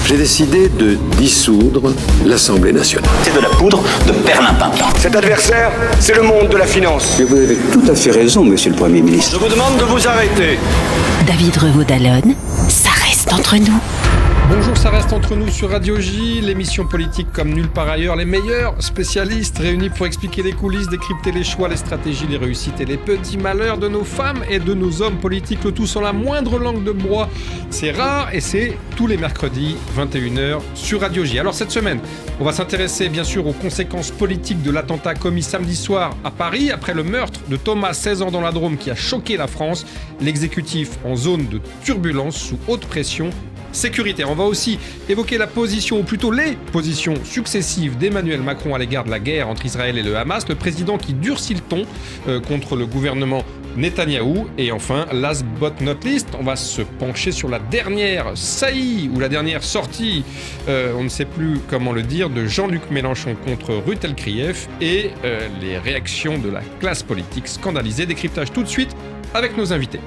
J'ai décidé de dissoudre l'Assemblée nationale. C'est de la poudre de perlimpinpin. Cet adversaire, c'est le monde de la finance. Et vous avez tout à fait raison, monsieur le Premier ministre. Je vous demande de vous arrêter. David Revaud-Dallon, ça reste entre nous. Bonjour, ça reste entre nous sur Radio J, l'émission politique comme nulle part ailleurs. Les meilleurs spécialistes réunis pour expliquer les coulisses, décrypter les choix, les stratégies, les réussites et les petits malheurs de nos femmes et de nos hommes politiques. Le tout sans la moindre langue de bois. C'est rare et c'est tous les mercredis, 21h sur Radio J. Alors cette semaine, on va s'intéresser bien sûr aux conséquences politiques de l'attentat commis samedi soir à Paris après le meurtre de Thomas, 16 ans dans la Drôme, qui a choqué la France. L'exécutif en zone de turbulence sous haute pression sécuritaire. On va aussi évoquer la position, ou plutôt les positions successives d'Emmanuel Macron à l'égard de la guerre entre Israël et le Hamas, le président qui durcit le ton contre le gouvernement Netanyahou. Et enfin, last but not least, on va se pencher sur la dernière saillie ou la dernière sortie, on ne sait plus comment le dire, de Jean-Luc Mélenchon contre Ruth Elkrief et les réactions de la classe politique scandalisée. Décryptage tout de suite avec nos invités.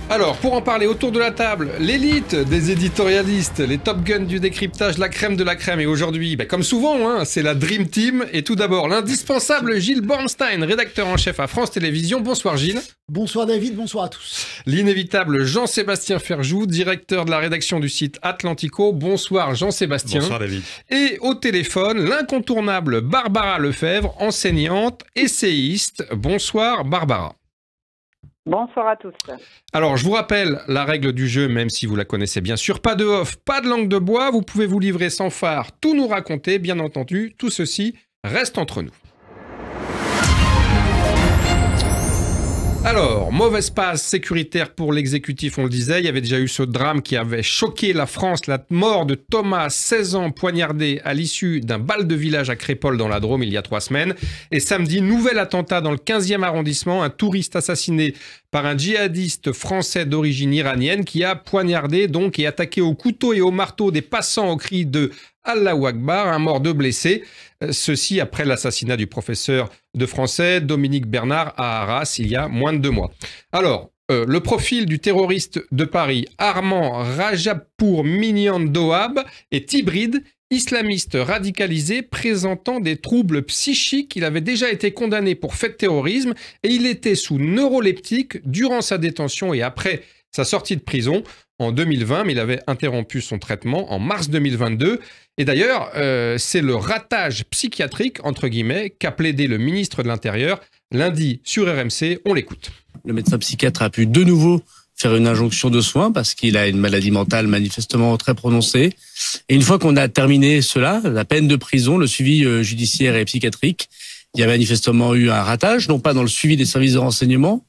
Alors, pour en parler autour de la table, l'élite des éditorialistes, les Top Guns du décryptage, la crème de la crème. Et aujourd'hui, comme souvent, c'est la Dream Team. Et tout d'abord, l'indispensable Gilles Bornstein, rédacteur en chef à France Télévisions. Bonsoir Gilles. Bonsoir David, bonsoir à tous. L'inévitable Jean-Sébastien Ferjou, directeur de la rédaction du site Atlantico. Bonsoir Jean-Sébastien. Bonsoir David. Et au téléphone, l'incontournable Barbara Lefebvre, enseignante, essayiste. Bonsoir Barbara. Bonsoir à tous. Alors, je vous rappelle la règle du jeu, même si vous la connaissez bien sûr. Pas de off, pas de langue de bois. Vous pouvez vous livrer sans phare, tout nous raconter, bien entendu. Tout ceci reste entre nous. Alors, mauvaise passe sécuritaire pour l'exécutif, on le disait. Il y avait déjà eu ce drame qui avait choqué la France, la mort de Thomas, 16 ans, poignardé à l'issue d'un bal de village à Crépol dans la Drôme il y a 3 semaines. Et samedi, nouvel attentat dans le 15e arrondissement, un touriste assassiné par un djihadiste français d'origine iranienne qui a poignardé donc et attaqué au couteau et au marteau des passants au cri de Allahu Akbar, un mort, 2 blessés. Ceci après l'assassinat du professeur de français Dominique Bernard à Arras il y a moins de 2 mois. Alors, le profil du terroriste de Paris, Armand Rajapour Mignan Doab, est hybride, islamiste radicalisé présentant des troubles psychiques. Il avait déjà été condamné pour fait de terrorisme et il était sous neuroleptique durant sa détention et après sa sortie de prison en 2020, mais il avait interrompu son traitement en mars 2022. Et d'ailleurs, c'est le ratage psychiatrique, entre guillemets, qu'a plaidé le ministre de l'Intérieur lundi sur RMC. On l'écoute. Le médecin psychiatre a pu de nouveau faire une injonction de soins parce qu'il a une maladie mentale manifestement très prononcée. Et une fois qu'on a terminé cela, la peine de prison, le suivi judiciaire et psychiatrique, il y a manifestement eu un ratage, non pas dans le suivi des services de renseignement,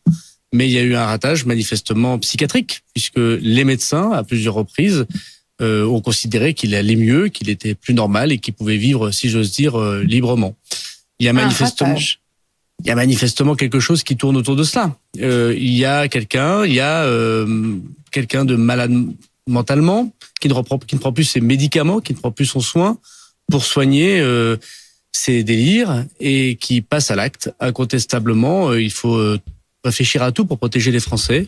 mais il y a eu un ratage manifestement psychiatrique, puisque les médecins, à plusieurs reprises, ont considéré qu'il allait mieux, qu'il était plus normal et qu'il pouvait vivre, si j'ose dire, librement. Il y a manifestement quelque chose qui tourne autour de cela. Il y a quelqu'un de malade mentalement, qui ne prend plus ses médicaments, qui ne prend plus son soin pour soigner ses délires et qui passe à l'acte. Incontestablement, il faut réfléchir à tout pour protéger les Français.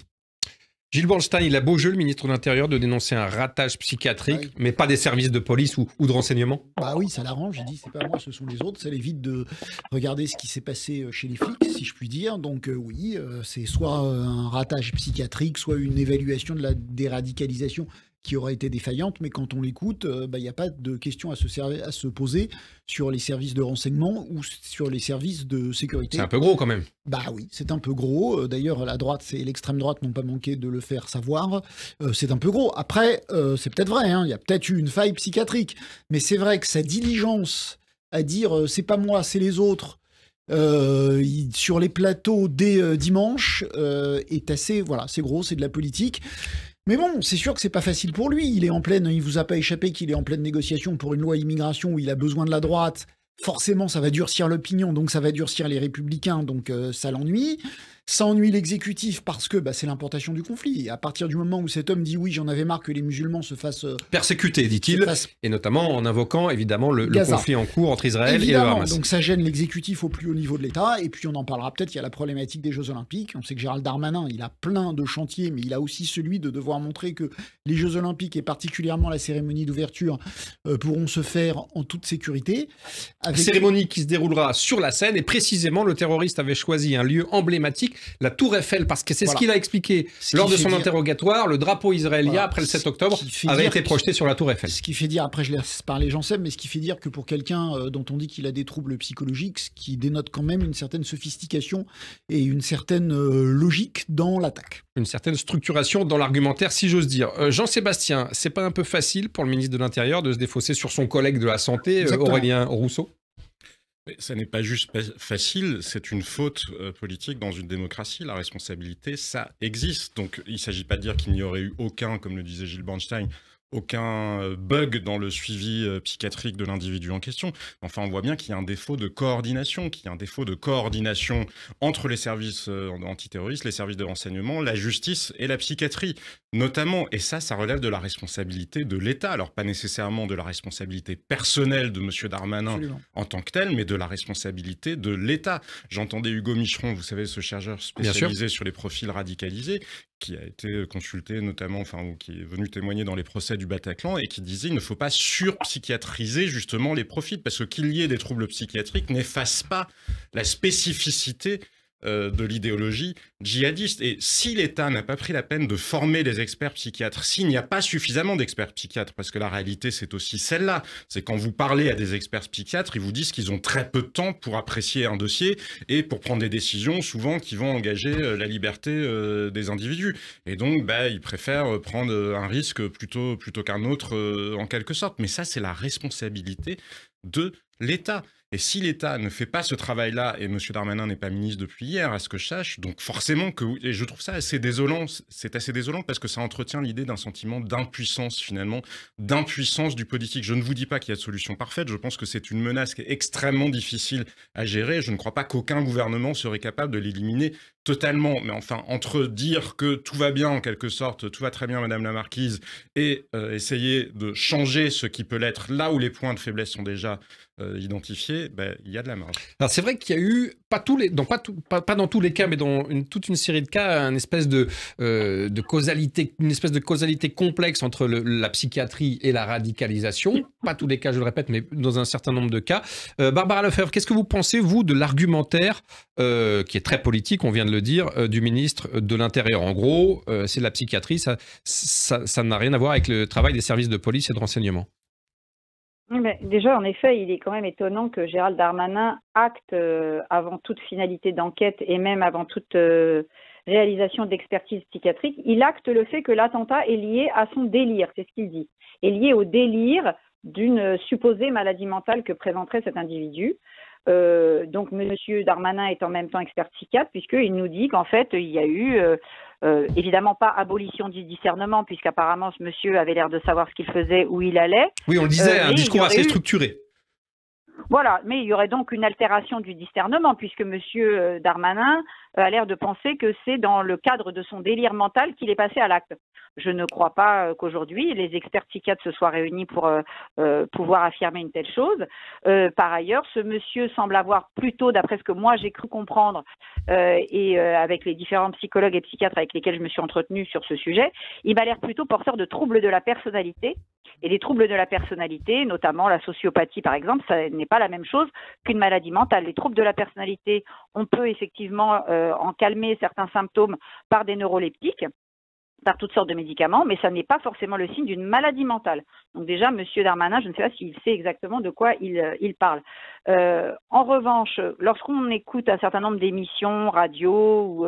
Gilles Bornstein, il a beau jeu, le ministre de l'Intérieur, de dénoncer un ratage psychiatrique, mais pas des services de police ou de renseignement. Bah oui, ça l'arrange. Il dit, c'est pas moi, ce sont les autres. Ça évite de regarder ce qui s'est passé chez les flics, si je puis dire. Donc oui, c'est soit un ratage psychiatrique, soit une évaluation de la déradicalisation qui aurait été défaillante, mais quand on l'écoute, il n'y a pas de question à se poser sur les services de renseignement ou sur les services de sécurité. C'est un peu gros quand même. Bah oui, c'est un peu gros. D'ailleurs, la droite et l'extrême droite n'ont pas manqué de le faire savoir. C'est un peu gros. Après, c'est peut-être vrai, il y a peut-être eu une faille psychiatrique, mais c'est vrai que sa diligence à dire c'est pas moi, c'est les autres, sur les plateaux dès dimanche, est assez, voilà, c'est gros, c'est de la politique. Mais bon, c'est sûr que c'est pas facile pour lui. Il vous a pas échappé qu'il est en pleine négociation pour une loi immigration où il a besoin de la droite. Forcément, ça va durcir l'opinion, donc ça va durcir les Républicains, donc ça l'ennuie. Ça ennuie l'exécutif parce que c'est l'importation du conflit. Et à partir du moment où cet homme dit oui, j'en avais marre que les musulmans se fassent persécutés, dit-il, et notamment en invoquant évidemment le conflit en cours entre Israël et le Hamas. Donc ça gêne l'exécutif au plus haut niveau de l'État. Et puis on en parlera peut-être, il y a la problématique des Jeux Olympiques. On sait que Gérald Darmanin, il a plein de chantiers, mais il a aussi celui de devoir montrer que les Jeux Olympiques et particulièrement la cérémonie d'ouverture pourront se faire en toute sécurité. Cérémonie qui se déroulera sur la Seine, et précisément le terroriste avait choisi un lieu emblématique, la Tour Eiffel, parce que c'est ce qu'il a expliqué lors de son interrogatoire. Le drapeau israélien, après le 7 octobre, avait été projeté sur la Tour Eiffel. Ce qui fait dire, après je laisse parler Jean-Seb, mais ce qui fait dire que pour quelqu'un dont on dit qu'il a des troubles psychologiques, ce qui dénote quand même une certaine sophistication et une certaine logique dans l'attaque. Une certaine structuration dans l'argumentaire, si j'ose dire. Jean-Sébastien, c'est pas un peu facile pour le ministre de l'Intérieur de se défausser sur son collègue de la Santé, Aurélien Rousseau ? Mais ça n'est pas juste facile, c'est une faute politique dans une démocratie. La responsabilité, ça existe. Donc il ne s'agit pas de dire qu'il n'y aurait eu aucun, comme le disait Gilles Bernstein, aucun bug dans le suivi psychiatrique de l'individu en question. Enfin, on voit bien qu'il y a un défaut de coordination, entre les services antiterroristes, les services de renseignement, la justice et la psychiatrie, notamment. Et ça relève de la responsabilité de l'État. Alors, pas nécessairement de la responsabilité personnelle de M. Darmanin en tant que tel, mais de la responsabilité de l'État. J'entendais Hugo Micheron, vous savez, ce chercheur spécialisé sur les profils radicalisés, qui a été consulté notamment, ou qui est venu témoigner dans les procès du Bataclan, et qui disait qu'il ne faut pas surpsychiatriser justement les profils, parce que qu'il y ait des troubles psychiatriques n'efface pas la spécificité de l'idéologie djihadiste. Et si l'État n'a pas pris la peine de former les experts psychiatres, s'il n'y a pas suffisamment d'experts psychiatres, parce que la réalité c'est aussi celle-là, c'est quand vous parlez à des experts psychiatres, ils vous disent qu'ils ont très peu de temps pour apprécier un dossier et pour prendre des décisions souvent qui vont engager la liberté des individus. Et donc ils préfèrent prendre un risque plutôt qu'un autre en quelque sorte. Mais ça, c'est la responsabilité de l'État. Et si l'État ne fait pas ce travail-là, et M. Darmanin n'est pas ministre depuis hier, à ce que je sache, donc forcément et je trouve ça assez désolant, c'est assez désolant parce que ça entretient l'idée d'un sentiment d'impuissance finalement, d'impuissance du politique. Je ne vous dis pas qu'il y a de solution parfaite, je pense que c'est une menace qui est extrêmement difficile à gérer, je ne crois pas qu'aucun gouvernement serait capable de l'éliminer totalement, mais enfin, entre dire que tout va bien en quelque sorte, tout va très bien Madame la Marquise, et essayer de changer ce qui peut l'être là où les points de faiblesse sont déjà identifiés, il y a de la marge. Alors c'est vrai qu'il y a eu, pas dans tous les cas, mais dans toute une série de cas, une espèce de causalité complexe entre la psychiatrie et la radicalisation. Pas tous les cas, je le répète, mais dans un certain nombre de cas. Barbara Lefebvre, qu'est-ce que vous pensez, vous, de l'argumentaire qui est très politique, on vient de le dire, du ministre de l'Intérieur? En gros, c'est la psychiatrie, ça n'a rien à voir avec le travail des services de police et de renseignement. Mais déjà, en effet, il est quand même étonnant que Gérald Darmanin acte avant toute finalité d'enquête et même avant toute réalisation d'expertise psychiatrique, il acte le fait que l'attentat est lié à son délire, c'est ce qu'il dit, est lié au délire d'une supposée maladie mentale que présenterait cet individu. Donc, M. Darmanin est en même temps expert psychiatre puisqu'il nous dit qu'en fait, il y a eu, évidemment pas abolition du discernement puisqu'apparemment ce monsieur avait l'air de savoir ce qu'il faisait, où il allait. Oui, on le disait, un discours assez structuré. Voilà, mais il y aurait donc une altération du discernement puisque M. Darmanin a l'air de penser que c'est dans le cadre de son délire mental qu'il est passé à l'acte. Je ne crois pas qu'aujourd'hui les experts psychiatres se soient réunis pour pouvoir affirmer une telle chose. Par ailleurs, ce monsieur semble avoir plutôt, d'après ce que moi j'ai cru comprendre, et avec les différents psychologues et psychiatres avec lesquels je me suis entretenue sur ce sujet, il m'a l'air plutôt porteur de troubles de la personnalité. Et les troubles de la personnalité, notamment la sociopathie par exemple, ça n'est pas la même chose qu'une maladie mentale. Les troubles de la personnalité, on peut effectivement en calmer certains symptômes par des neuroleptiques, par toutes sortes de médicaments, mais ça n'est pas forcément le signe d'une maladie mentale. Donc déjà, M. Darmanin, je ne sais pas s'il sait exactement de quoi il parle. En revanche, lorsqu'on écoute un certain nombre d'émissions radio, ou,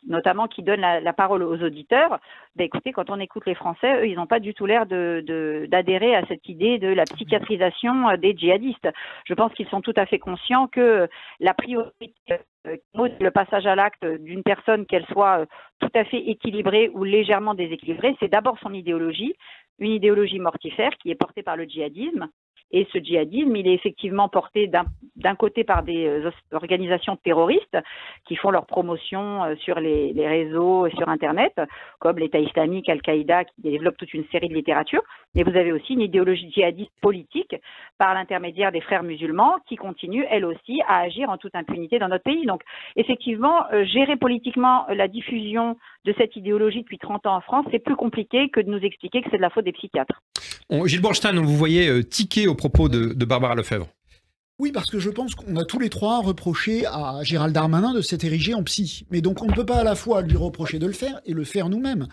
notamment qui donnent la parole aux auditeurs, écoutez, quand on écoute les Français, eux, ils n'ont pas du tout l'air d'adhérer à cette idée de la psychiatrisation des djihadistes. Je pense qu'ils sont tout à fait conscients que la priorité le passage à l'acte d'une personne, qu'elle soit tout à fait équilibrée ou légèrement déséquilibrée, c'est d'abord son idéologie, une idéologie mortifère qui est portée par le djihadisme Et ce djihadisme, il est effectivement porté d'un côté par des organisations terroristes qui font leur promotion sur les réseaux et sur Internet, comme l'État islamique, Al-Qaïda, qui développe toute une série de littératures. Mais vous avez aussi une idéologie djihadiste politique par l'intermédiaire des frères musulmans qui continuent, elles aussi, à agir en toute impunité dans notre pays. Donc, effectivement, gérer politiquement la diffusion de cette idéologie depuis 30 ans en France, c'est plus compliqué que de nous expliquer que c'est de la faute des psychiatres. Gilles Bornstein, vous voyez tiquer au propos de Barbara Lefebvre. Oui, parce que je pense qu'on a tous les trois reproché à Gérald Darmanin de s'être érigé en psy. Mais donc on ne peut pas à la fois lui reprocher de le faire et le faire nous-mêmes.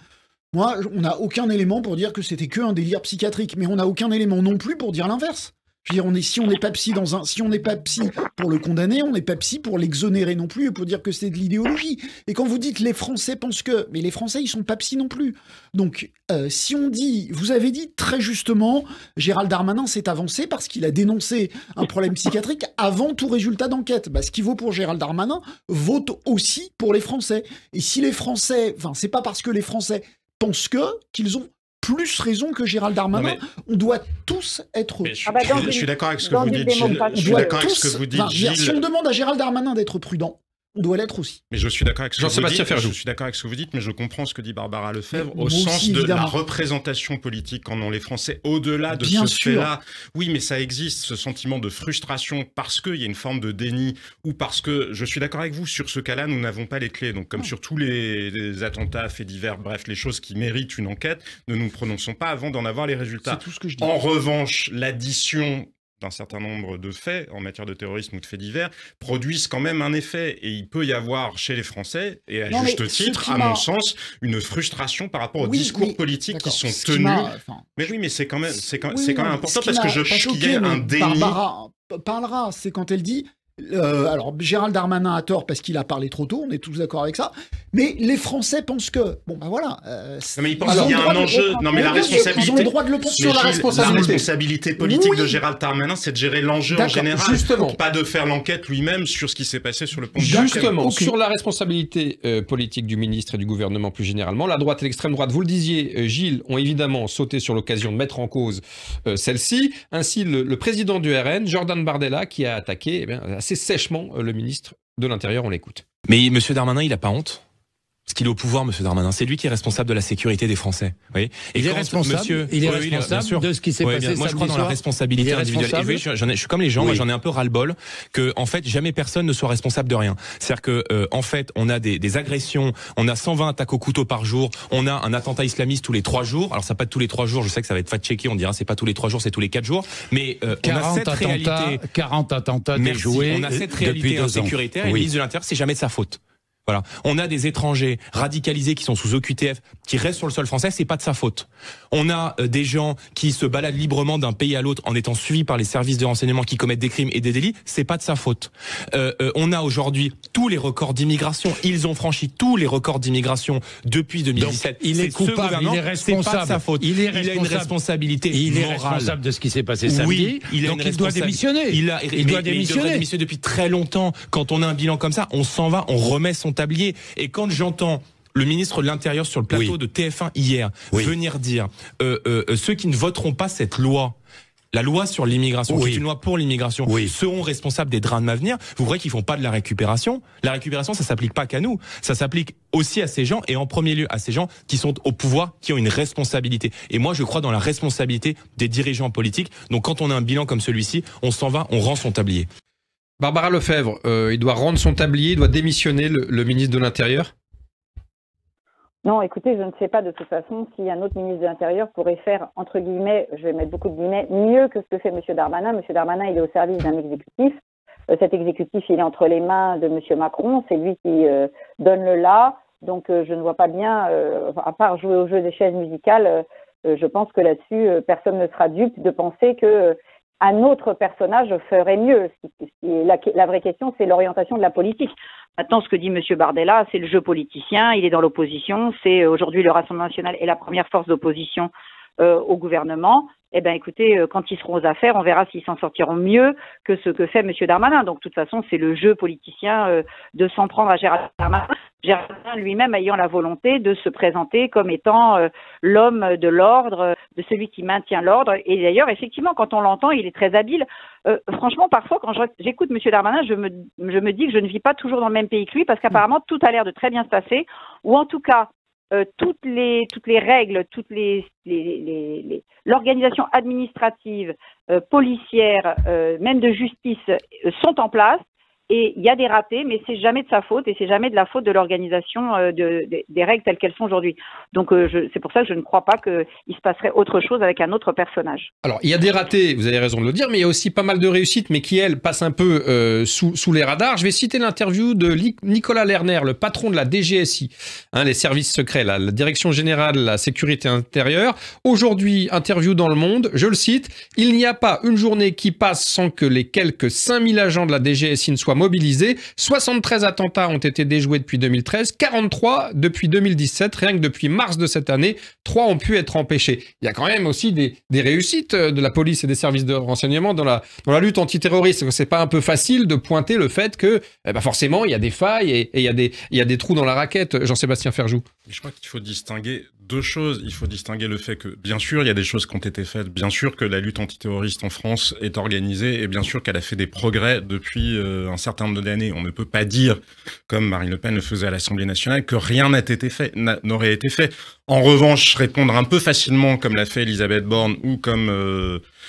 Moi, on n'a aucun élément pour dire que c'était qu'un délire psychiatrique, mais on n'a aucun élément non plus pour dire l'inverse. Je veux dire, si on n'est pas psy si on n'est pas psy pour le condamner, on n'est pas psy pour l'exonérer non plus et pour dire que c'est de l'idéologie. Et quand vous dites les Français pensent que, mais les Français ils sont pas psy non plus. Donc si on dit, vous avez dit très justement, Gérald Darmanin s'est avancé parce qu'il a dénoncé un problème psychiatrique avant tout résultat d'enquête. Bah, ce qui vaut pour Gérald Darmanin vaut aussi pour les Français. Et si les Français, enfin c'est pas parce que les Français pensent qu'ils ont plus raison que Gérald Darmanin. On doit tous être... Je suis d'accord avec ce que vous dites, Gilles. Je suis d'accord avec ce que vous dites, Gilles. Si on demande à Gérald Darmanin d'être prudent, on doit l'être aussi. Mais je suis d'accord avec ce que vous dites. Je suis d'accord avec ce que vous dites, mais je comprends ce que dit Barbara Lefebvre au sens de la représentation politique qu'en ont les Français au-delà de ce fait-là. Oui, mais ça existe, ce sentiment de frustration parce qu'il y a une forme de déni ou parce que, je suis d'accord avec vous, sur ce cas-là, nous n'avons pas les clés. Donc, comme sur tous les attentats, faits divers, bref, les choses qui méritent une enquête, ne nous prononçons pas avant d'en avoir les résultats. C'est tout ce que je dis. En revanche, l'addition d'un certain nombre de faits en matière de terrorisme ou de faits divers produisent quand même un effet. Et il peut y avoir chez les Français, et à juste titre, à mon sens, une frustration par rapport aux discours politiques qui sont tenus. Mais oui, mais c'est quand même, quand même important parce que je pense qu'il y a un déni. Barbara parlera, c'est quand elle dit... alors, Gérald Darmanin a tort parce qu'il a parlé trop tôt, on est tous d'accord avec ça. Mais les Français pensent que... Bon, ben voilà. Non, mais ils pensent qu'il y a un enjeu... Non, mais la responsabilité... Ils ont le droit de le penser sur la responsabilité. La responsabilité politique de Gérald Darmanin, c'est de gérer l'enjeu en général. Justement. Pas de faire l'enquête lui-même sur ce qui s'est passé sur le pont de Justement, sur la responsabilité politique du ministre et du gouvernement plus généralement, la droite et l'extrême droite, vous le disiez, Gilles, ont évidemment sauté sur l'occasion de mettre en cause celle-ci. Ainsi, le président du RN, Jordan Bardella, qui a attaqué assez sèchement le ministre de l'Intérieur, on l'écoute. Mais M. Darmanin, il n'a pas honte? Parce qu'il est au pouvoir, M. Darmanin. C'est lui qui est responsable de la sécurité des Français. Oui. Et il est responsable de ce qui s'est passé. Moi, je crois dans la responsabilité individuelle. Et je suis comme les gens, moi, j'en ai un peu ras-le-bol que, en fait, jamais personne ne soit responsable de rien. C'est-à-dire que, en fait, on a des agressions, on a 120 attaques au couteau par jour, on a un attentat islamiste tous les 3 jours. Alors, ça pas tous les 3 jours, je sais que ça va être fact-checké, on dira c'est pas tous les 3 jours, c'est tous les 4 jours. Mais, on a cette réalité. 40 attentats déjoués. On a cette réalité insécuritaire et le ministre de l'Intérieur, c'est jamais de sa faute. Voilà. On a des étrangers radicalisés qui sont sous OQTF, qui restent sur le sol français, c'est pas de sa faute. On a des gens qui se baladent librement d'un pays à l'autre en étant suivis par les services de renseignement qui commettent des crimes et des délits, c'est pas de sa faute. On a aujourd'hui tous les records d'immigration. Ils ont franchi tous les records d'immigration depuis 2017. Donc, il est coupable, il est responsable. C'est pas de sa faute. Il a une responsabilité morale. Il est responsable de ce qui s'est passé samedi. Oui, donc il doit démissionner. Il doit démissionner depuis très longtemps. Quand on a un bilan comme ça, on s'en va, on remet son tablier. Et quand j'entends le ministre de l'Intérieur sur le plateau de TF1 hier venir dire ceux qui ne voteront pas cette loi, la loi sur l'immigration, qui est une loi pour l'immigration, seront responsables des drames à venir. Vous voyez qu'ils font pas de la récupération. La récupération, ça s'applique pas qu'à nous. Ça s'applique aussi à ces gens et en premier lieu à ces gens qui sont au pouvoir, qui ont une responsabilité. Et moi, je crois dans la responsabilité des dirigeants politiques. Donc quand on a un bilan comme celui-ci, on s'en va, on rend son tablier. Barbara Lefebvre, il doit rendre son tablier, il doit démissionner, le ministre de l'Intérieur? Non, écoutez, je ne sais pas de toute façon si un autre ministre de l'Intérieur pourrait faire, entre guillemets, je vais mettre beaucoup de guillemets, mieux que ce que fait M. Darmanin. M. Darmanin, il est au service d'un exécutif. Cet exécutif, il est entre les mains de M. Macron. C'est lui qui donne le là. Donc, je ne vois pas bien, à part jouer au jeu des chaises musicales, je pense que là-dessus, personne ne sera dupe de penser que un autre personnage ferait mieux. La vraie question, c'est l'orientation de la politique. Maintenant, ce que dit M. Bardella, c'est le jeu politicien, il est dans l'opposition, c'est aujourd'hui le Rassemblement national est la première force d'opposition au gouvernement. Eh bien, écoutez, quand ils seront aux affaires, on verra s'ils s'en sortiront mieux que ce que fait M. Darmanin. Donc, de toute façon, c'est le jeu politicien de s'en prendre à Gérald Darmanin. Géraldin lui-même ayant la volonté de se présenter comme étant l'homme de l'ordre, de celui qui maintient l'ordre. Et d'ailleurs, effectivement, quand on l'entend, il est très habile. Franchement, parfois, quand j'écoute M. Darmanin, je me dis que je ne vis pas toujours dans le même pays que lui, parce qu'apparemment, tout a l'air de très bien se passer, ou en tout cas, toutes les règles, l'organisation administrative, policière, même de justice, sont en place. Et il y a des ratés, mais c'est jamais de sa faute et c'est jamais de la faute de l'organisation des règles telles qu'elles sont aujourd'hui. Donc c'est pour ça que je ne crois pas qu'il se passerait autre chose avec un autre personnage. Alors il y a des ratés, vous avez raison de le dire, mais il y a aussi pas mal de réussites, mais qui elles passent un peu sous les radars. Je vais citer l'interview de Nicolas Lerner, le patron de la DGSI, les services secrets, la Direction Générale de la Sécurité Intérieure. Aujourd'hui, interview dans Le Monde, je le cite, « Il n'y a pas une journée qui passe sans que les quelques 5000 agents de la DGSI ne soient mobilisés. 73 attentats ont été déjoués depuis 2013, 43 depuis 2017. Rien que depuis mars de cette année, 3 ont pu être empêchés. » Il y a quand même aussi des réussites de la police et des services de renseignement dans la lutte antiterroriste. C'est pas un peu facile de pointer le fait que forcément il y a des failles et il y a des trous dans la raquette. Jean-Sébastien Ferjou. Je crois qu'il faut distinguer deux choses. Il faut distinguer le fait que, bien sûr, il y a des choses qui ont été faites. Bien sûr que la lutte antiterroriste en France est organisée et bien sûr qu'elle a fait des progrès depuis un certain nombre d'années. On ne peut pas dire, comme Marine Le Pen le faisait à l'Assemblée nationale, que rien n'aurait été fait. En revanche, répondre un peu facilement, comme l'a fait Elisabeth Borne ou comme...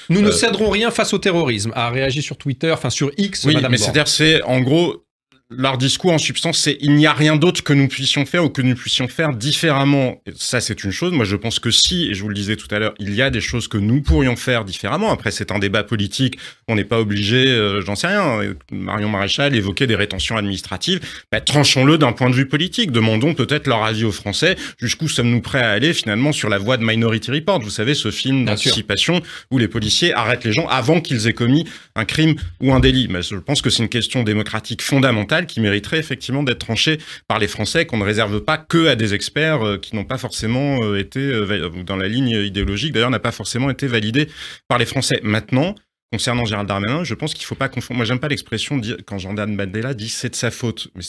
Nous ne céderons rien face au terrorisme, a réagi sur Twitter, enfin sur X, oui, Madame mais Borne. c'est en gros... Leur discours, en substance, c'est il n'y a rien d'autre que nous puissions faire ou que nous puissions faire différemment. Et ça, c'est une chose. Moi, je pense que si, et je vous le disais tout à l'heure, il y a des choses que nous pourrions faire différemment. Après, c'est un débat politique. On n'est pas obligé, j'en sais rien. Marion Maréchal évoquait des rétentions administratives. Tranchons-le d'un point de vue politique. Demandons peut-être leur avis aux Français. Jusqu'où sommes-nous prêts à aller, finalement, sur la voie de Minority Report? Vous savez, ce film d'anticipation où les policiers arrêtent les gens avant qu'ils aient commis un crime ou un délit. Mais je pense que c'est une question démocratique fondamentale qui mériterait effectivement d'être tranché par les Français, qu'on ne réserve pas que à des experts qui n'ont pas forcément été dans la ligne idéologique, d'ailleurs n'a pas forcément été validé par les Français. Maintenant, concernant Gérald Darmanin, je pense qu'il ne faut pas confondre. Moi, j'aime pas l'expression quand Jordan Bardella dit c'est de sa faute, mais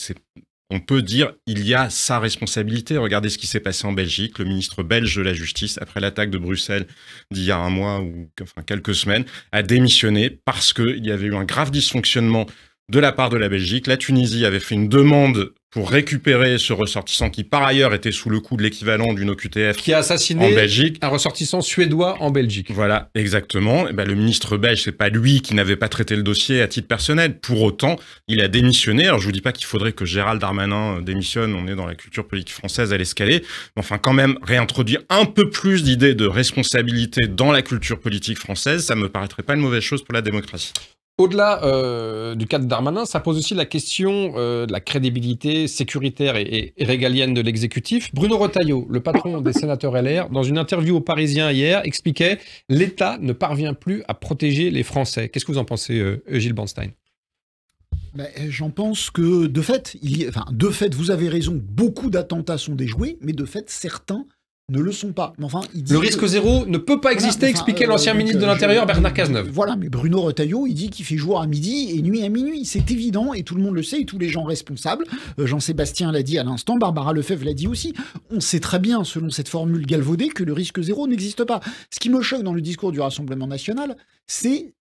on peut dire il y a sa responsabilité. Regardez ce qui s'est passé en Belgique. Le ministre belge de la Justice, après l'attaque de Bruxelles d'il y a un mois ou quelques semaines, a démissionné parce qu'il y avait eu un grave dysfonctionnement de la part de la Belgique. La Tunisie avait fait une demande pour récupérer ce ressortissant qui, par ailleurs, était sous le coup de l'équivalent d'une OQTF qui a assassiné en Belgique. Un ressortissant suédois en Belgique. Voilà, exactement. Et le ministre belge, c'est pas lui qui n'avait pas traité le dossier à titre personnel. Pour autant, il a démissionné. Alors, je vous dis pas qu'il faudrait que Gérald Darmanin démissionne. On est dans la culture politique française à l'escalier. Mais enfin, quand même, réintroduire un peu plus d'idées de responsabilité dans la culture politique française, ça me paraîtrait pas une mauvaise chose pour la démocratie. Au-delà du cas de Darmanin, ça pose aussi la question de la crédibilité sécuritaire et régalienne de l'exécutif. Bruno Retailleau, le patron des sénateurs LR, dans une interview aux Parisiens hier, expliquait « L'État ne parvient plus à protéger les Français ». Qu'est-ce que vous en pensez, Gilles Bornstein ? J'en pense que, de fait, vous avez raison, beaucoup d'attentats sont déjoués, mais de fait, certains ne le sont pas. Mais enfin, le risque zéro ne peut pas exister, expliquait l'ancien ministre de l'Intérieur, Bernard Cazeneuve. Voilà, mais Bruno Retailleau, il dit qu'il fait jour à midi et nuit à minuit. C'est évident, et tout le monde le sait, et tous les gens responsables. Jean-Sébastien l'a dit à l'instant, Barbara Lefebvre l'a dit aussi. On sait très bien, selon cette formule galvaudée, que le risque zéro n'existe pas. Ce qui me choque dans le discours du Rassemblement national, c'est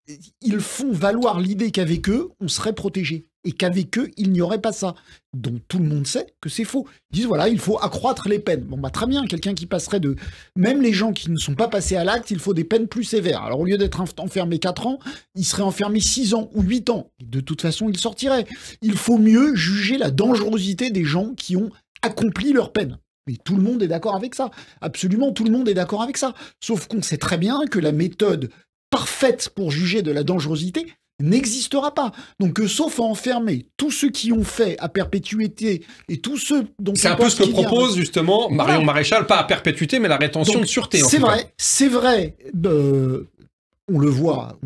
qu'ils font valoir l'idée qu'avec eux, on serait protégé. Et qu'avec eux, il n'y aurait pas ça. Donc tout le monde sait que c'est faux. Ils disent, voilà, il faut accroître les peines. Bon, très bien, quelqu'un qui passerait de... Même les gens qui ne sont pas passés à l'acte, il faut des peines plus sévères. Alors au lieu d'être enfermé 4 ans, il serait enfermé 6 ans ou 8 ans. Et de toute façon, il sortirait. Il faut mieux juger la dangerosité des gens qui ont accompli leur peine. Mais tout le monde est d'accord avec ça. Absolument, tout le monde est d'accord avec ça. Sauf qu'on sait très bien que la méthode parfaite pour juger de la dangerosité n'existera pas. Donc, sauf à enfermer tous ceux qui ont fait à perpétuité et tous ceux dont... C'est un peu ce que propose justement Marion Maréchal, pas à perpétuité, mais la rétention de sûreté. C'est vrai. On le voit.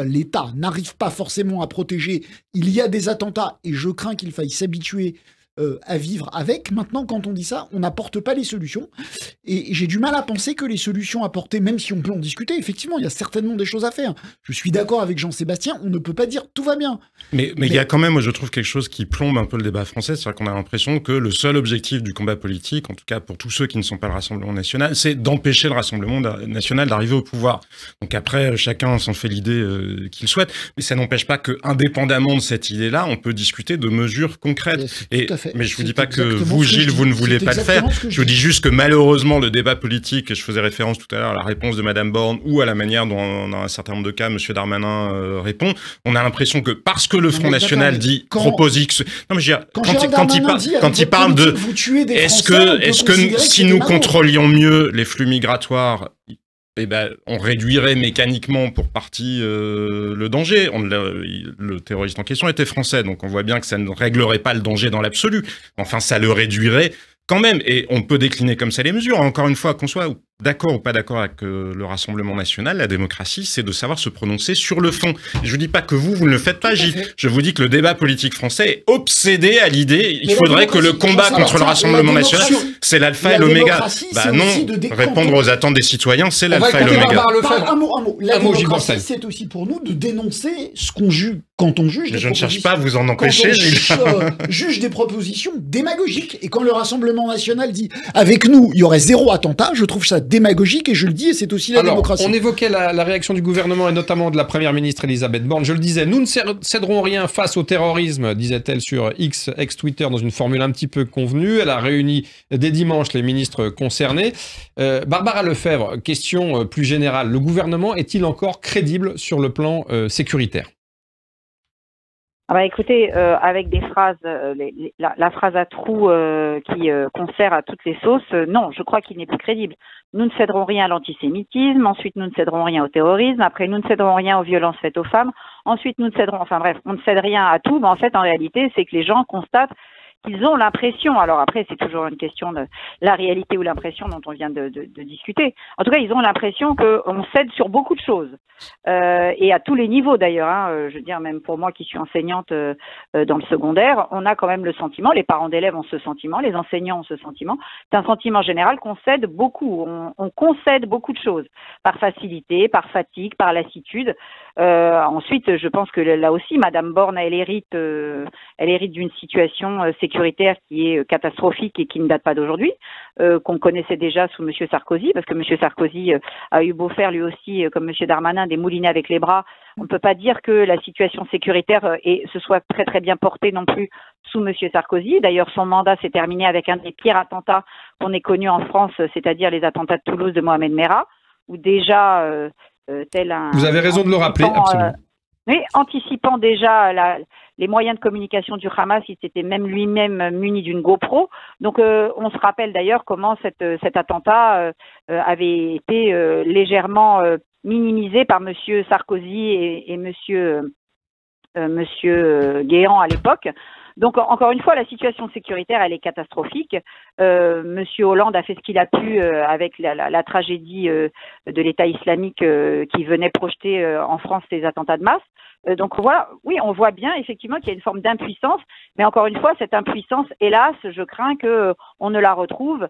L'État n'arrive pas forcément à protéger. Il y a des attentats et je crains qu'il faille s'habituer à vivre avec. Maintenant, quand on dit ça, on n'apporte pas les solutions. Et j'ai du mal à penser que les solutions apportées, même si on peut en discuter, effectivement, il y a certainement des choses à faire. Je suis d'accord avec Jean-Sébastien, on ne peut pas dire tout va bien. Mais il y a quand même, moi, je trouve quelque chose qui plombe un peu le débat français, c'est-à-dire qu'on a l'impression que le seul objectif du combat politique, en tout cas pour tous ceux qui ne sont pas le Rassemblement national, c'est d'empêcher le Rassemblement national d'arriver au pouvoir. Donc après, chacun s'en fait l'idée qu'il souhaite, mais ça n'empêche pas que, indépendamment de cette idée-là, on peut discuter de mesures concrètes. Mais je vous dis pas que vous, Gilles, vous ne voulez pas le faire. Je vous dis juste que malheureusement, le débat politique, et je faisais référence tout à l'heure à la réponse de Madame Borne ou à la manière dont, dans un certain nombre de cas, Monsieur Darmanin répond, on a l'impression que parce que le Front National propose X. Non, mais quand il parle de est-ce que si nous contrôlions mieux les flux migratoires, eh ben, on réduirait mécaniquement pour partie le danger. Le terroriste en question était français, donc on voit bien que ça ne réglerait pas le danger dans l'absolu. Enfin, ça le réduirait quand même. Et on peut décliner comme ça les mesures. Encore une fois, qu'on soit d'accord ou pas d'accord avec le Rassemblement national, la démocratie, c'est de savoir se prononcer sur le fond. Je vous dis pas que vous ne le faites pas, Gilles. Je vous dis que le débat politique français est obsédé à l'idée, il faudrait que le combat contre le Rassemblement national, c'est l'alpha et l'oméga. Bah non, répondre aux attentes des citoyens, c'est l'alpha et l'oméga. Un mot. La démocratie, c'est aussi pour nous de dénoncer ce qu'on juge quand on juge. Je ne cherche pas à vous en empêcher, Gilles. Juge des propositions démagogiques. Et quand le Rassemblement national dit avec nous, il y aurait 0 attentat, je trouve ça démagogique, et je le dis, et c'est aussi la démocratie. On évoquait la réaction du gouvernement et notamment de la première ministre Elisabeth Borne. Je le disais, nous ne céderons rien face au terrorisme, disait-elle sur X, ex-Twitter, dans une formule un petit peu convenue. Elle a réuni dès dimanche les ministres concernés. Barbara Lefebvre, question plus générale. Le gouvernement est-il encore crédible sur le plan sécuritaire ? Écoutez, avec des phrases, la phrase à trous qui concerne à toutes les sauces, non, je crois qu'il n'est plus crédible. Nous ne céderons rien à l'antisémitisme, ensuite nous ne céderons rien au terrorisme, après nous ne céderons rien aux violences faites aux femmes, ensuite nous ne céderons, enfin bref, on ne cède rien à tout, mais en fait, en réalité, c'est que les gens constatent qu'ils ont l'impression, alors après c'est toujours une question de la réalité ou l'impression dont on vient de discuter, en tout cas ils ont l'impression qu'on cède sur beaucoup de choses, et à tous les niveaux d'ailleurs, je veux dire même pour moi qui suis enseignante dans le secondaire, on a quand même le sentiment, les parents d'élèves ont ce sentiment, les enseignants ont ce sentiment, c'est un sentiment général qu'on cède beaucoup, on concède beaucoup de choses, par facilité, par fatigue, par lassitude. Ensuite je pense que là aussi Madame Borne elle hérite d'une situation sécuritaire qui est catastrophique et qui ne date pas d'aujourd'hui, qu'on connaissait déjà sous M. Sarkozy, parce que M. Sarkozy a eu beau faire lui aussi, comme M. Darmanin, des moulinets avec les bras. On ne peut pas dire que la situation sécuritaire se soit très très bien portée non plus sous M. Sarkozy. D'ailleurs, son mandat s'est terminé avec un des pires attentats qu'on ait connus en France, c'est-à-dire les attentats de Toulouse de Mohamed Merah, où déjà, tel un... Vous avez raison de le rappeler, absolument. Oui, anticipant déjà les moyens de communication du Hamas, il s'était même lui-même muni d'une GoPro. Donc on se rappelle d'ailleurs comment cet attentat avait été légèrement minimisé par Monsieur Sarkozy et Monsieur Guéant à l'époque. Donc encore une fois, la situation sécuritaire, elle est catastrophique. Monsieur Hollande a fait ce qu'il a pu avec la tragédie de l'État islamique qui venait projeter en France ces attentats de masse. Donc voilà, oui, on voit bien effectivement qu'il y a une forme d'impuissance, mais encore une fois, cette impuissance, hélas, je crains que on ne la retrouve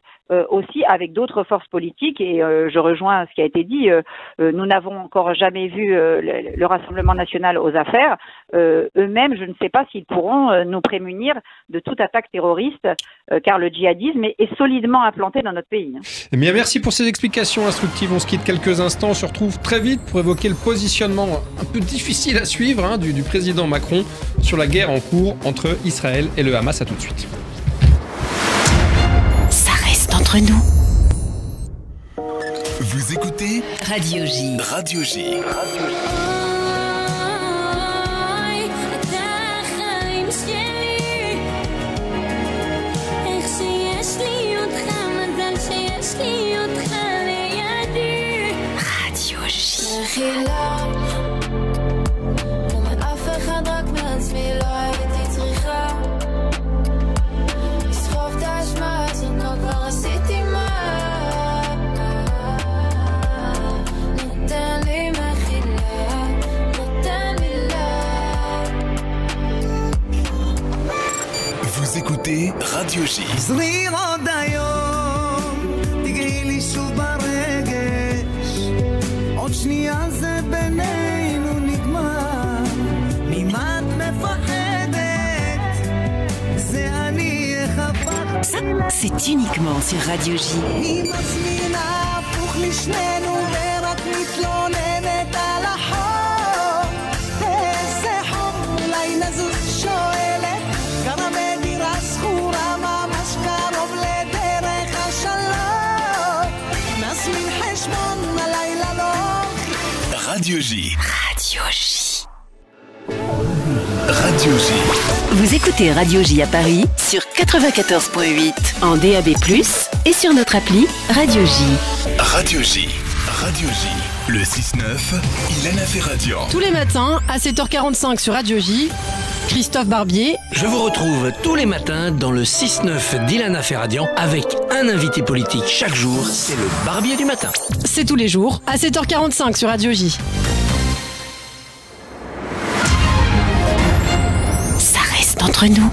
aussi avec d'autres forces politiques. Et je rejoins ce qui a été dit. Nous n'avons encore jamais vu le Rassemblement national aux affaires. Eux-mêmes, je ne sais pas s'ils pourront nous prémunir de toute attaque terroriste, car le djihadisme est solidement implanté dans notre pays. Eh bien, merci pour ces explications instructives. On se quitte quelques instants. On se retrouve très vite pour évoquer le positionnement un peu difficile à suivre du président Macron sur la guerre en cours entre Israël et le Hamas. À tout de suite. Ça reste entre nous. Vous écoutez Radio J. Radio J. Vous écoutez écoutez Radio J. Ça, c'est uniquement sur Radio J. Radio J. Radio J. Radio J. Vous écoutez Radio J à Paris sur 94.8 en DAB+, et sur notre appli Radio J. Radio J. Radio J. Le 6-9, Ilana Ferradian. Tous les matins à 7h45 sur Radio J, Christophe Barbier. Je vous retrouve tous les matins dans le 6-9 d'Ilana Ferradian avec un invité politique chaque jour. C'est le Barbier du matin. C'est tous les jours à 7h45 sur Radio J. Ça reste entre nous.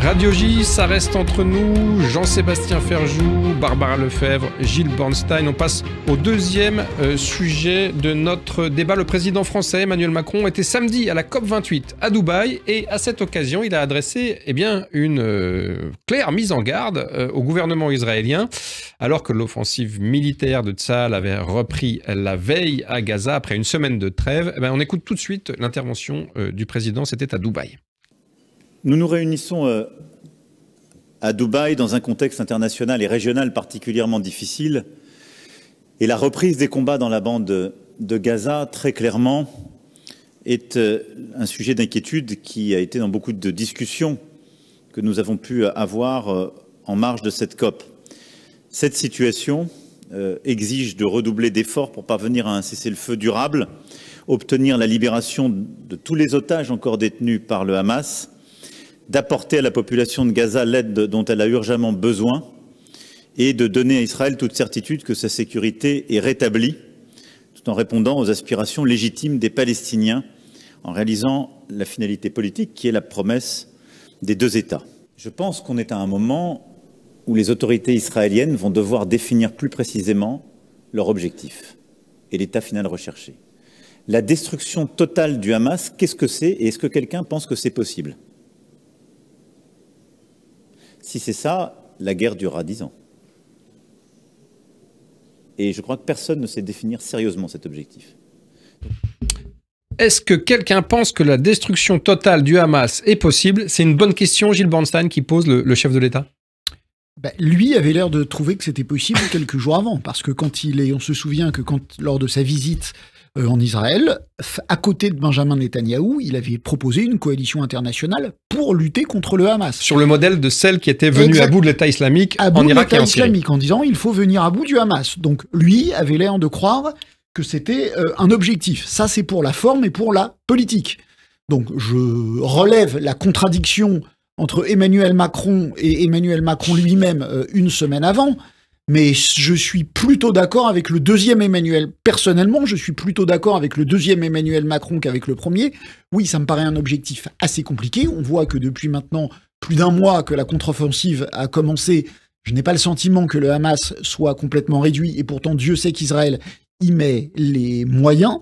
Radio J, ça reste entre nous. Jean-Sébastien Ferjou, Barbara Lefebvre, Gilles Bornstein. On passe au deuxième sujet de notre débat. Le président français Emmanuel Macron était samedi à la COP28 à Dubaï et à cette occasion, il a adressé une claire mise en garde au gouvernement israélien alors que l'offensive militaire de Tsahal avait repris la veille à Gaza après une semaine de trêve. On écoute tout de suite l'intervention du président, c'était à Dubaï. Nous nous réunissons à Dubaï dans un contexte international et régional particulièrement difficile. Et la reprise des combats dans la bande de Gaza, très clairement, est un sujet d'inquiétude qui a été dans beaucoup de discussions que nous avons pu avoir en marge de cette COP. Cette situation exige de redoubler d'efforts pour parvenir à un cessez-le-feu durable, obtenir la libération de tous les otages encore détenus par le Hamas, d'apporter à la population de Gaza l'aide dont elle a urgemment besoin et de donner à Israël toute certitude que sa sécurité est rétablie, tout en répondant aux aspirations légitimes des Palestiniens, en réalisant la finalité politique qui est la promesse des deux États. Je pense qu'on est à un moment où les autorités israéliennes vont devoir définir plus précisément leur objectif et l'état final recherché. La destruction totale du Hamas, qu'est-ce que c'est et est-ce que quelqu'un pense que c'est possible ? Si c'est ça, la guerre durera 10 ans. Et je crois que personne ne sait définir sérieusement cet objectif. Est-ce que quelqu'un pense que la destruction totale du Hamas est possible ? C'est une bonne question, Gilles Bornstein, qui pose le chef de l'État. Lui avait l'air de trouver que c'était possible quelques jours avant, parce que on se souvient que lors de sa visite en Israël, à côté de Benjamin Netanyahou, il avait proposé une coalition internationale pour lutter contre le Hamas. Sur le modèle de celle qui était venue à bout de l'État islamique en Irak et en Syrie. En disant il faut venir à bout du Hamas. Donc lui avait l'air de croire que c'était un objectif. Ça c'est pour la forme et pour la politique. Donc je relève la contradiction entre Emmanuel Macron et Emmanuel Macron lui-même une semaine avant. Mais je suis plutôt d'accord avec le deuxième Emmanuel. Personnellement, je suis plutôt d'accord avec le deuxième Emmanuel Macron qu'avec le premier. Oui, ça me paraît un objectif assez compliqué. On voit que depuis maintenant plus d'un mois que la contre-offensive a commencé, je n'ai pas le sentiment que le Hamas soit complètement réduit. Et pourtant, Dieu sait qu'Israël y met les moyens.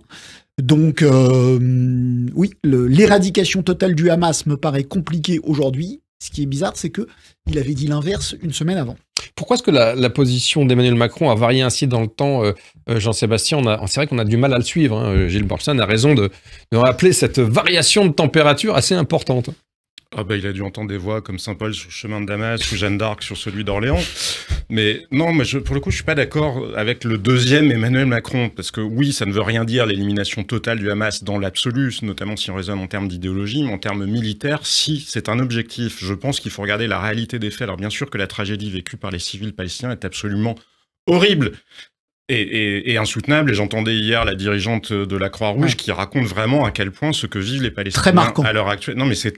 Donc, oui, l'éradication totale du Hamas me paraît compliquée aujourd'hui. Ce qui est bizarre, c'est qu'il avait dit l'inverse une semaine avant. Pourquoi est-ce que la position d'Emmanuel Macron a varié ainsi dans le temps, Jean-Sébastien ? C'est vrai qu'on a du mal à le suivre. Hein. Gilles Bornstein a raison de rappeler cette variation de température assez importante. Il a dû entendre des voix comme Saint-Paul sur le chemin de Damas ou Jeanne d'Arc sur celui d'Orléans. Mais non, pour le coup, je suis pas d'accord avec le deuxième Emmanuel Macron. Parce que oui, ça ne veut rien dire l'élimination totale du Hamas dans l'absolu, notamment si on raisonne en termes d'idéologie, mais en termes militaires, si c'est un objectif. Je pense qu'il faut regarder la réalité des faits. Alors bien sûr que la tragédie vécue par les civils palestiniens est absolument horrible. Et insoutenable. Et j'entendais hier la dirigeante de la Croix-Rouge qui raconte vraiment à quel point ce que vivent les Palestiniens à l'heure actuelle. Non, mais c'est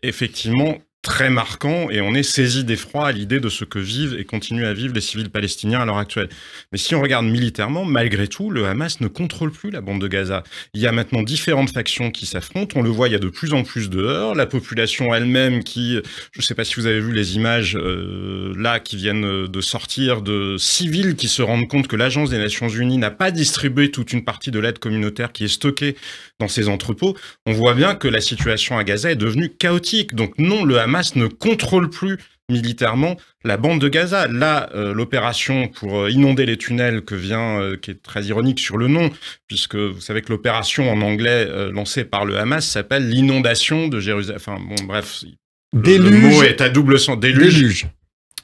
effectivement très marquant et on est saisi d'effroi à l'idée de ce que vivent et continuent à vivre les civils palestiniens à l'heure actuelle. Mais si on regarde militairement, malgré tout, le Hamas ne contrôle plus la bande de Gaza. Il y a maintenant différentes factions qui s'affrontent, on le voit, il y a de plus en plus de heurts, la population elle-même qui, je ne sais pas si vous avez vu les images là qui viennent de sortir de civils qui se rendent compte que l'Agence des Nations Unies n'a pas distribué toute une partie de l'aide communautaire qui est stockée dans ces entrepôts. On voit bien que la situation à Gaza est devenue chaotique. Donc non, le Hamas ne contrôle plus militairement la bande de Gaza. Là, l'opération pour inonder les tunnels qui est très ironique sur le nom, puisque vous savez que l'opération en anglais lancée par le Hamas s'appelle l'inondation de Jérusalem. Enfin bon, bref, le mot est à double sens. Déluge.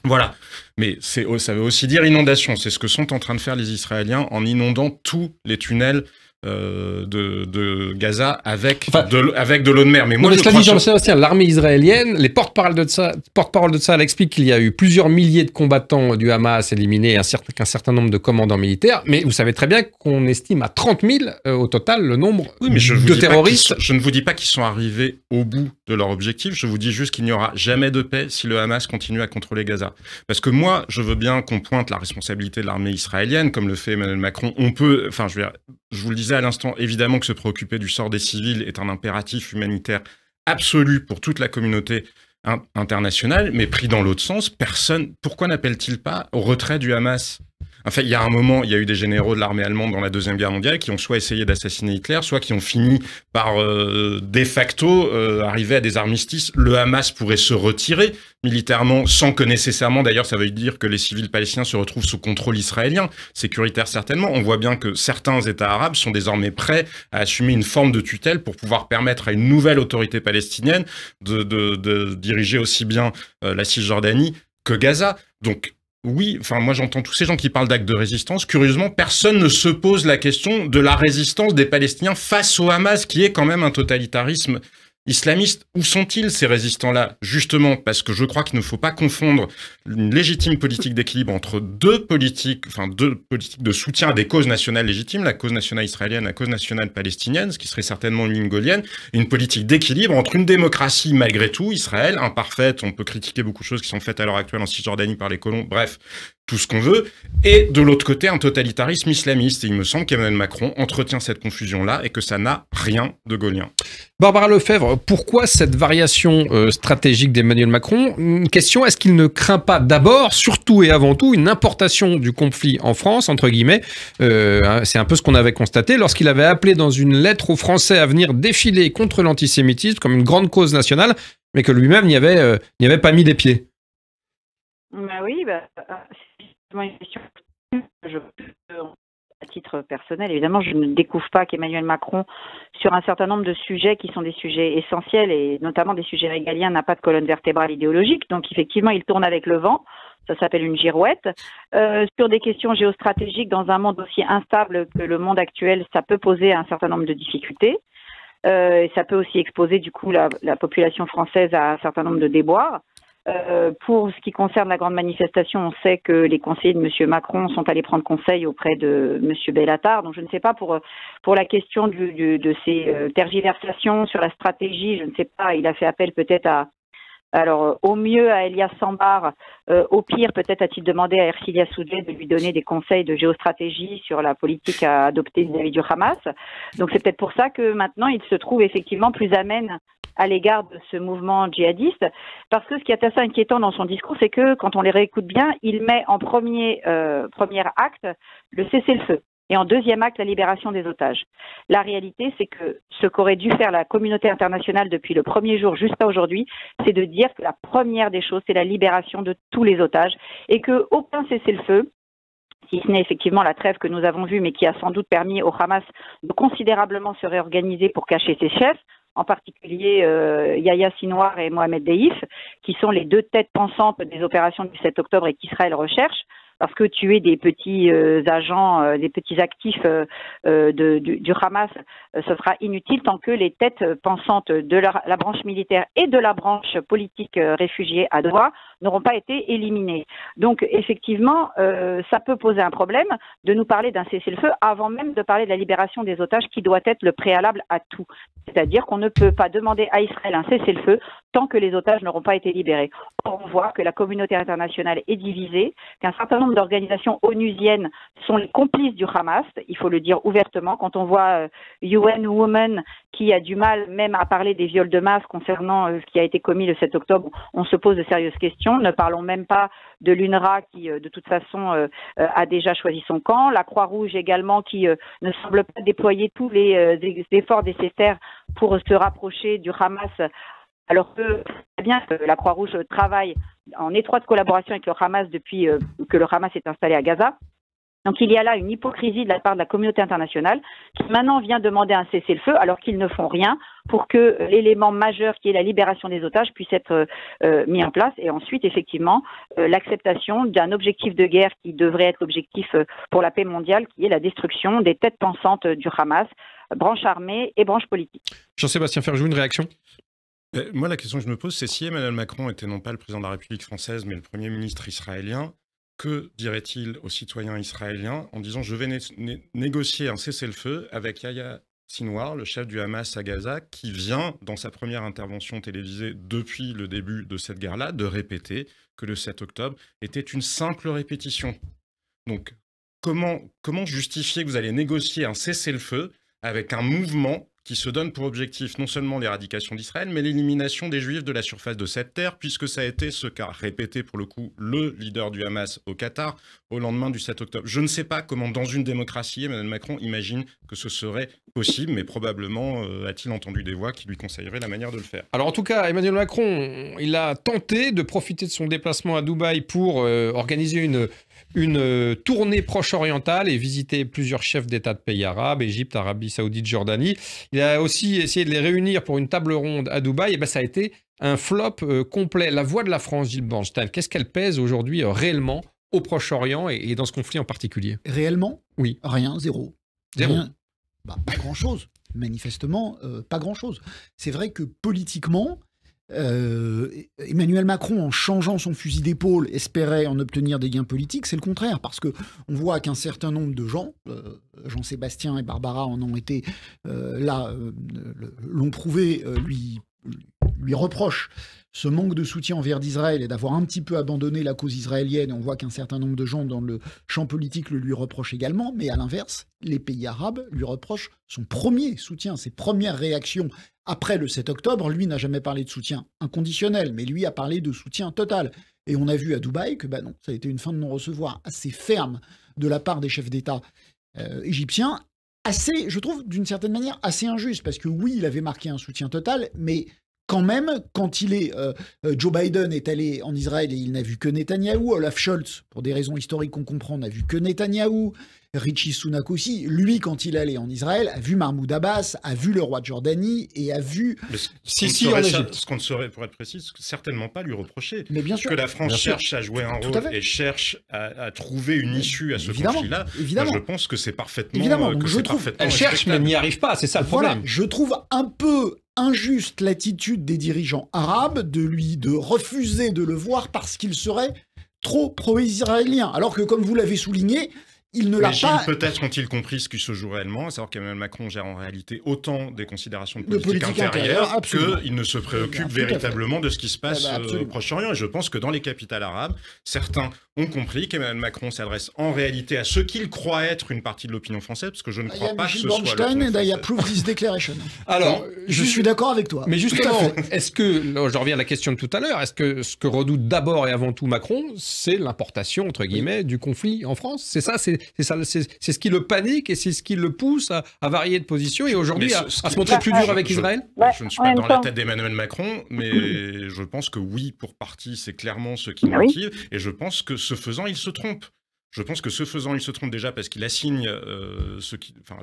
Voilà. Mais ça veut aussi dire inondation. C'est ce que sont en train de faire les Israéliens en inondant tous les tunnels de Gaza avec de l'eau de mer. Mais moi, je crois Jean-Sébastien, l'armée israélienne, les porte-parole de Tsahal expliquent qu'il y a eu plusieurs milliers de combattants du Hamas éliminés, qu'un certain nombre de commandants militaires. Mais vous savez très bien qu'on estime à 30 000 au total le nombre de terroristes. Je ne vous dis pas qu'ils sont arrivés au bout de leur objectif. Je vous dis juste qu'il n'y aura jamais de paix si le Hamas continue à contrôler Gaza. Parce que moi, je veux bien qu'on pointe la responsabilité de l'armée israélienne, comme le fait Emmanuel Macron. Je vous le disais à l'instant, évidemment que se préoccuper du sort des civils est un impératif humanitaire absolu pour toute la communauté internationale, mais pris dans l'autre sens, pourquoi n'appelle-t-il pas au retrait du Hamas ? Enfin, il y a un moment, il y a eu des généraux de l'armée allemande dans la Deuxième Guerre mondiale qui ont soit essayé d'assassiner Hitler, soit qui ont fini par, de facto, arriver à des armistices. Le Hamas pourrait se retirer militairement, sans que nécessairement, d'ailleurs, ça veut dire que les civils palestiniens se retrouvent sous contrôle israélien, sécuritaire certainement. On voit bien que certains États arabes sont désormais prêts à assumer une forme de tutelle pour pouvoir permettre à une nouvelle autorité palestinienne de diriger aussi bien la Cisjordanie que Gaza. Donc, oui, enfin moi j'entends tous ces gens qui parlent d'actes de résistance. Curieusement, personne ne se pose la question de la résistance des Palestiniens face au Hamas, qui est quand même un totalitarisme islamiste. Où sont-ils ces résistants-là? Justement, parce que je crois qu'il ne faut pas confondre une légitime politique d'équilibre entre deux politiques de soutien à des causes nationales légitimes, la cause nationale israélienne, la cause nationale palestinienne, ce qui serait certainement une ligne gaulienne, et une politique d'équilibre entre une démocratie malgré tout, Israël, imparfaite, on peut critiquer beaucoup de choses qui sont faites à l'heure actuelle en Cisjordanie par les colons, bref, tout ce qu'on veut, et de l'autre côté un totalitarisme islamiste. Et il me semble qu'Emmanuel Macron entretient cette confusion-là et que ça n'a rien de gaulien. Barbara Lefebvre, pourquoi cette variation stratégique d'Emmanuel Macron? Une question, est-ce qu'il ne craint pas d'abord, surtout et avant tout, une importation du conflit en France, entre guillemets? C'est un peu ce qu'on avait constaté lorsqu'il avait appelé dans une lettre aux Français à venir défiler contre l'antisémitisme comme une grande cause nationale, mais que lui-même n'y avait pas mis des pieds. Oui, c'est une question. À titre personnel, évidemment, je ne découvre pas qu'Emmanuel Macron, sur un certain nombre de sujets qui sont des sujets essentiels et notamment des sujets régaliens, n'a pas de colonne vertébrale idéologique. Donc, effectivement, il tourne avec le vent. Ça s'appelle une girouette. Sur des questions géostratégiques, dans un monde aussi instable que le monde actuel, ça peut poser un certain nombre de difficultés. Et ça peut aussi exposer, du coup, la population française à un certain nombre de déboires. Pour ce qui concerne la grande manifestation, on sait que les conseillers de M. Macron sont allés prendre conseil auprès de M. Bellatar. Donc je ne sais pas pour la question de ces tergiversations sur la stratégie, je ne sais pas, il a fait appel peut-être au mieux à Elias Sambar, au pire peut-être a-t-il demandé à Ercilia Soudé de lui donner des conseils de géostratégie sur la politique à adopter vis-à-vis du Hamas. Donc c'est peut-être pour ça que maintenant il se trouve effectivement plus amène à l'égard de ce mouvement djihadiste, parce que ce qui est assez inquiétant dans son discours, c'est que quand on les réécoute bien, il met en premier acte le cessez-le-feu et en deuxième acte la libération des otages. La réalité, c'est que ce qu'aurait dû faire la communauté internationale depuis le premier jour jusqu'à aujourd'hui, c'est de dire que la première des choses, c'est la libération de tous les otages et qu'aucun cessez-le-feu, si ce n'est effectivement la trêve que nous avons vue, mais qui a sans doute permis au Hamas de considérablement se réorganiser pour cacher ses chefs, en particulier Yahya Sinwar et Mohamed Deif, qui sont les deux têtes pensantes des opérations du 7 octobre et qu'Israël recherche. parce que tuer des petits agents, des petits actifs du Hamas, ce sera inutile tant que les têtes pensantes de la branche militaire et de la branche politique réfugiée à Doha n'auront pas été éliminées. Donc effectivement, ça peut poser un problème de nous parler d'un cessez-le-feu avant même de parler de la libération des otages qui doit être le préalable à tout. C'est-à-dire qu'on ne peut pas demander à Israël un cessez-le-feu tant que les otages n'auront pas été libérés. Or, on voit que la communauté internationale est divisée, qu'un certain nombre d'organisations onusiennes sont les complices du Hamas, il faut le dire ouvertement. Quand on voit UN Women qui a du mal même à parler des viols de masse concernant ce qui a été commis le 7 octobre, on se pose de sérieuses questions. Ne parlons même pas de l'UNRWA qui, de toute façon, a déjà choisi son camp. La Croix-Rouge également qui ne semble pas déployer tous les efforts nécessaires pour se rapprocher du Hamas, alors que c'est bien que la Croix-Rouge travaille en étroite collaboration avec le Hamas depuis que le Hamas est installé à Gaza. Donc il y a là une hypocrisie de la part de la communauté internationale qui maintenant vient demander un cessez-le-feu alors qu'ils ne font rien pour que l'élément majeur qui est la libération des otages puisse être mis en place, et ensuite effectivement l'acceptation d'un objectif de guerre qui devrait être l'objectif pour la paix mondiale, qui est la destruction des têtes pensantes du Hamas, branche armée et branche politique. Jean-Sébastien Ferjou, une réaction ? Moi, la question que je me pose, c'est si Emmanuel Macron était non pas le président de la République française, mais le Premier ministre israélien, que dirait-il aux citoyens israéliens en disant « je vais négocier un cessez-le-feu avec Yahya Sinwar, le chef du Hamas à Gaza, qui vient, dans sa première intervention télévisée depuis le début de cette guerre-là, de répéter que le 7 octobre était une simple répétition. » Donc, comment justifier que vous allez négocier un cessez-le-feu avec un mouvement qui se donne pour objectif non seulement l'éradication d'Israël, mais l'élimination des Juifs de la surface de cette terre, puisque ça a été ce qu'a répété pour le coup le leader du Hamas au Qatar au lendemain du 7 octobre. Je ne sais pas comment, dans une démocratie, Emmanuel Macron imagine que ce serait possible, mais probablement a-t-il entendu des voix qui lui conseilleraient la manière de le faire. Alors en tout cas, Emmanuel Macron, il a tenté de profiter de son déplacement à Dubaï pour organiser une tournée proche-orientale et visiter plusieurs chefs d'État de pays arabes, Égypte, Arabie Saoudite, Jordanie. Il a aussi essayé de les réunir pour une table ronde à Dubaï. Et ben ça a été un flop complet. La voix de la France, Gilles Bornstein, qu'est-ce qu'elle pèse aujourd'hui réellement au Proche-Orient et dans ce conflit en particulier? Réellement? Oui. Rien, zéro. Zéro. Rien. Bah, pas grand-chose. Manifestement, pas grand-chose. C'est vrai que politiquement, Emmanuel Macron, en changeant son fusil d'épaule, espérait en obtenir des gains politiques. C'est le contraire, parce que on voit qu'un certain nombre de gens, Jean-Sébastien et Barbara en ont été l'ont prouvé, lui reprochent ce manque de soutien envers d'Israël et d'avoir un petit peu abandonné la cause israélienne. Et on voit qu'un certain nombre de gens dans le champ politique le lui reprochent également. Mais à l'inverse, les pays arabes lui reprochent son premier soutien, ses premières réactions après le 7 octobre. Lui n'a jamais parlé de soutien inconditionnel, mais lui a parlé de soutien total. Et on a vu à Dubaï que non, ça a été une fin de non-recevoir assez ferme de la part des chefs d'État égyptiens, assez, je trouve, d'une certaine manière, assez injuste, parce que oui, il avait marqué un soutien total, mais quand même, quand Joe Biden est allé en Israël et il n'a vu que Netanyahou, Olaf Scholz, pour des raisons historiques qu'on comprend, n'a vu que Netanyahou, Rishi Sunak aussi, lui, quand il allait en Israël, a vu Mahmoud Abbas, a vu le roi de Jordanie et a vu Sisi en Égypte. Ce qu'on ne saurait, pour être précis, certainement pas lui reprocher. Mais bien sûr. Que la France cherche à jouer un rôle et cherche à trouver une issue à ce conflit-là. Évidemment. Je pense que c'est parfaitement. Évidemment. Donc elle cherche, mais n'y arrive pas. C'est ça le problème. Voilà, je trouve un peu injuste l'attitude des dirigeants arabes de refuser de le voir parce qu'il serait trop pro-israélien. Alors que, comme vous l'avez souligné, il ne l'a pas... Peut-être ont-ils compris ce qui se joue réellement, à savoir qu'Emmanuel Macron gère en réalité autant des considérations de politique intérieure qu'il ne se préoccupe véritablement de ce qui se passe au Proche-Orient. Et je pense que dans les capitales arabes, certains ont compris qu'Emmanuel Macron s'adresse en réalité à ce qu'il croit être une partie de l'opinion française, parce que je ne crois pas que ce soit l'opinion française. I approve this declaration. Alors, je suis d'accord avec toi. Mais justement, est-ce que, je reviens à la question de tout à l'heure, est-ce que ce que redoute d'abord et avant tout Macron, c'est l'importation, entre guillemets, du conflit en France? C'est ça, c'est ce qui le panique et c'est ce qui le pousse à varier de position et aujourd'hui à se montrer plus dur avec Israël? Je ne suis pas dans la tête d'Emmanuel Macron, mais je pense que oui, pour partie, c'est clairement ce qui motive. Et je pense que ce faisant, il se trompe. Je pense que ce faisant, il se trompe déjà parce qu'il assigne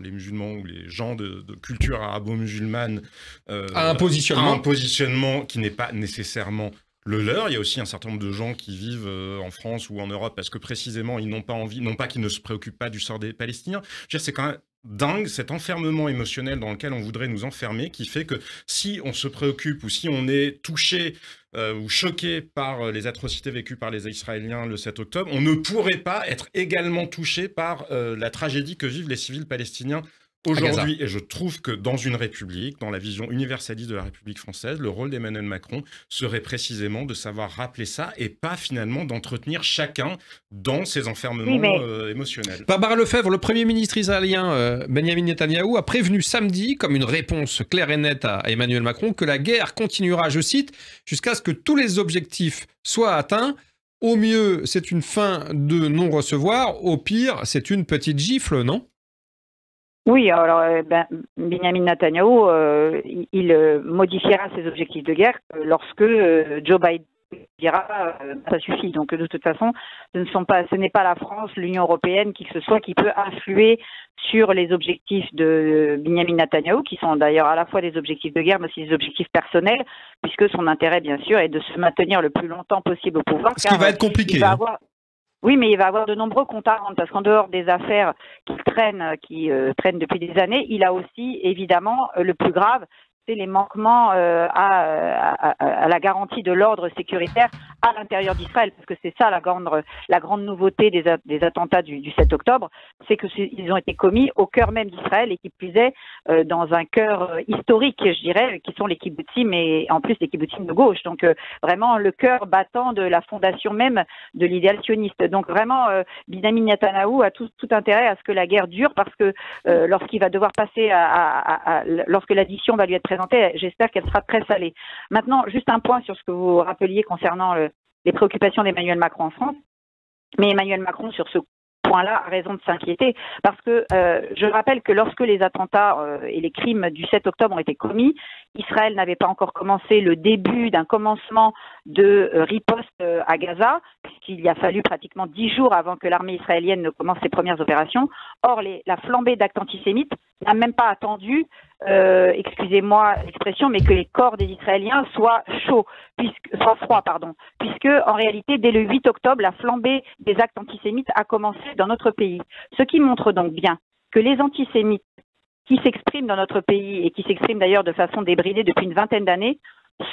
les musulmans ou les gens de culture arabo-musulmane à un positionnement qui n'est pas nécessairement le leur. Il y a aussi un certain nombre de gens qui vivent en France ou en Europe parce que précisément ils n'ont pas envie, non pas qu'ils ne se préoccupent pas du sort des Palestiniens. Je veux dire, c'est quand même dingue cet enfermement émotionnel dans lequel on voudrait nous enfermer, qui fait que si on se préoccupe ou si on est touché ou choqué par les atrocités vécues par les Israéliens le 7 octobre, on ne pourrait pas être également touché par la tragédie que vivent les civils palestiniens aujourd'hui. Et je trouve que dans une république, dans la vision universaliste de la République française, le rôle d'Emmanuel Macron serait précisément de savoir rappeler ça et pas finalement d'entretenir chacun dans ses enfermements émotionnels. Barbara Lefebvre, le Premier ministre israélien Benjamin Netanyahou a prévenu samedi, comme une réponse claire et nette à Emmanuel Macron, que la guerre continuera, je cite, jusqu'à ce que tous les objectifs soient atteints. Au mieux, c'est une fin de non-recevoir. Au pire, c'est une petite gifle, non ? Oui, alors Benjamin Netanyahou, il modifiera ses objectifs de guerre lorsque Joe Biden dira ça suffit. Donc de toute façon, ce n'est pas la France, l'Union européenne, qui que ce soit qui peut influer sur les objectifs de Benjamin Netanyahou, qui sont d'ailleurs à la fois des objectifs de guerre, mais aussi des objectifs personnels, puisque son intérêt, bien sûr, est de se maintenir le plus longtemps possible au pouvoir. Ce qui va être compliqué. Oui, mais il va avoir de nombreux comptes à rendre, parce qu'en dehors des affaires qui traînent depuis des années, il a aussi, évidemment, le plus grave, c'est les manquements à la garantie de l'ordre sécuritaire à l'intérieur d'Israël, parce que c'est ça la grande nouveauté des attentats du 7 octobre, c'est qu'ils ont été commis au cœur même d'Israël, et qui plus est dans un cœur historique, je dirais, qui sont les kibbutzim, et en plus les kibbutzim de gauche, donc vraiment le cœur battant de la fondation même de l'idéal sioniste. Donc vraiment, Benjamin Netanyahou a tout intérêt à ce que la guerre dure, parce que lorsqu'il va devoir passer lorsque l'addition va lui être présentée, j'espère qu'elle sera très salée. Maintenant, juste un point sur ce que vous rappeliez concernant les préoccupations d'Emmanuel Macron en France. Mais Emmanuel Macron, sur ce point-là, a raison de s'inquiéter, parce que je rappelle que lorsque les attentats et les crimes du 7 octobre ont été commis, Israël n'avait pas encore commencé le début d'un commencement de riposte à Gaza, puisqu'il y a fallu pratiquement 10 jours avant que l'armée israélienne ne commence ses premières opérations. Or, la flambée d'actes antisémites n'a même pas attendu, excusez-moi l'expression, mais que les corps des Israéliens soient froids, puisque en réalité, dès le 8 octobre, la flambée des actes antisémites a commencé dans notre pays. Ce qui montre donc bien que les antisémites qui s'expriment dans notre pays, et qui s'expriment d'ailleurs de façon débridée depuis une vingtaine d'années,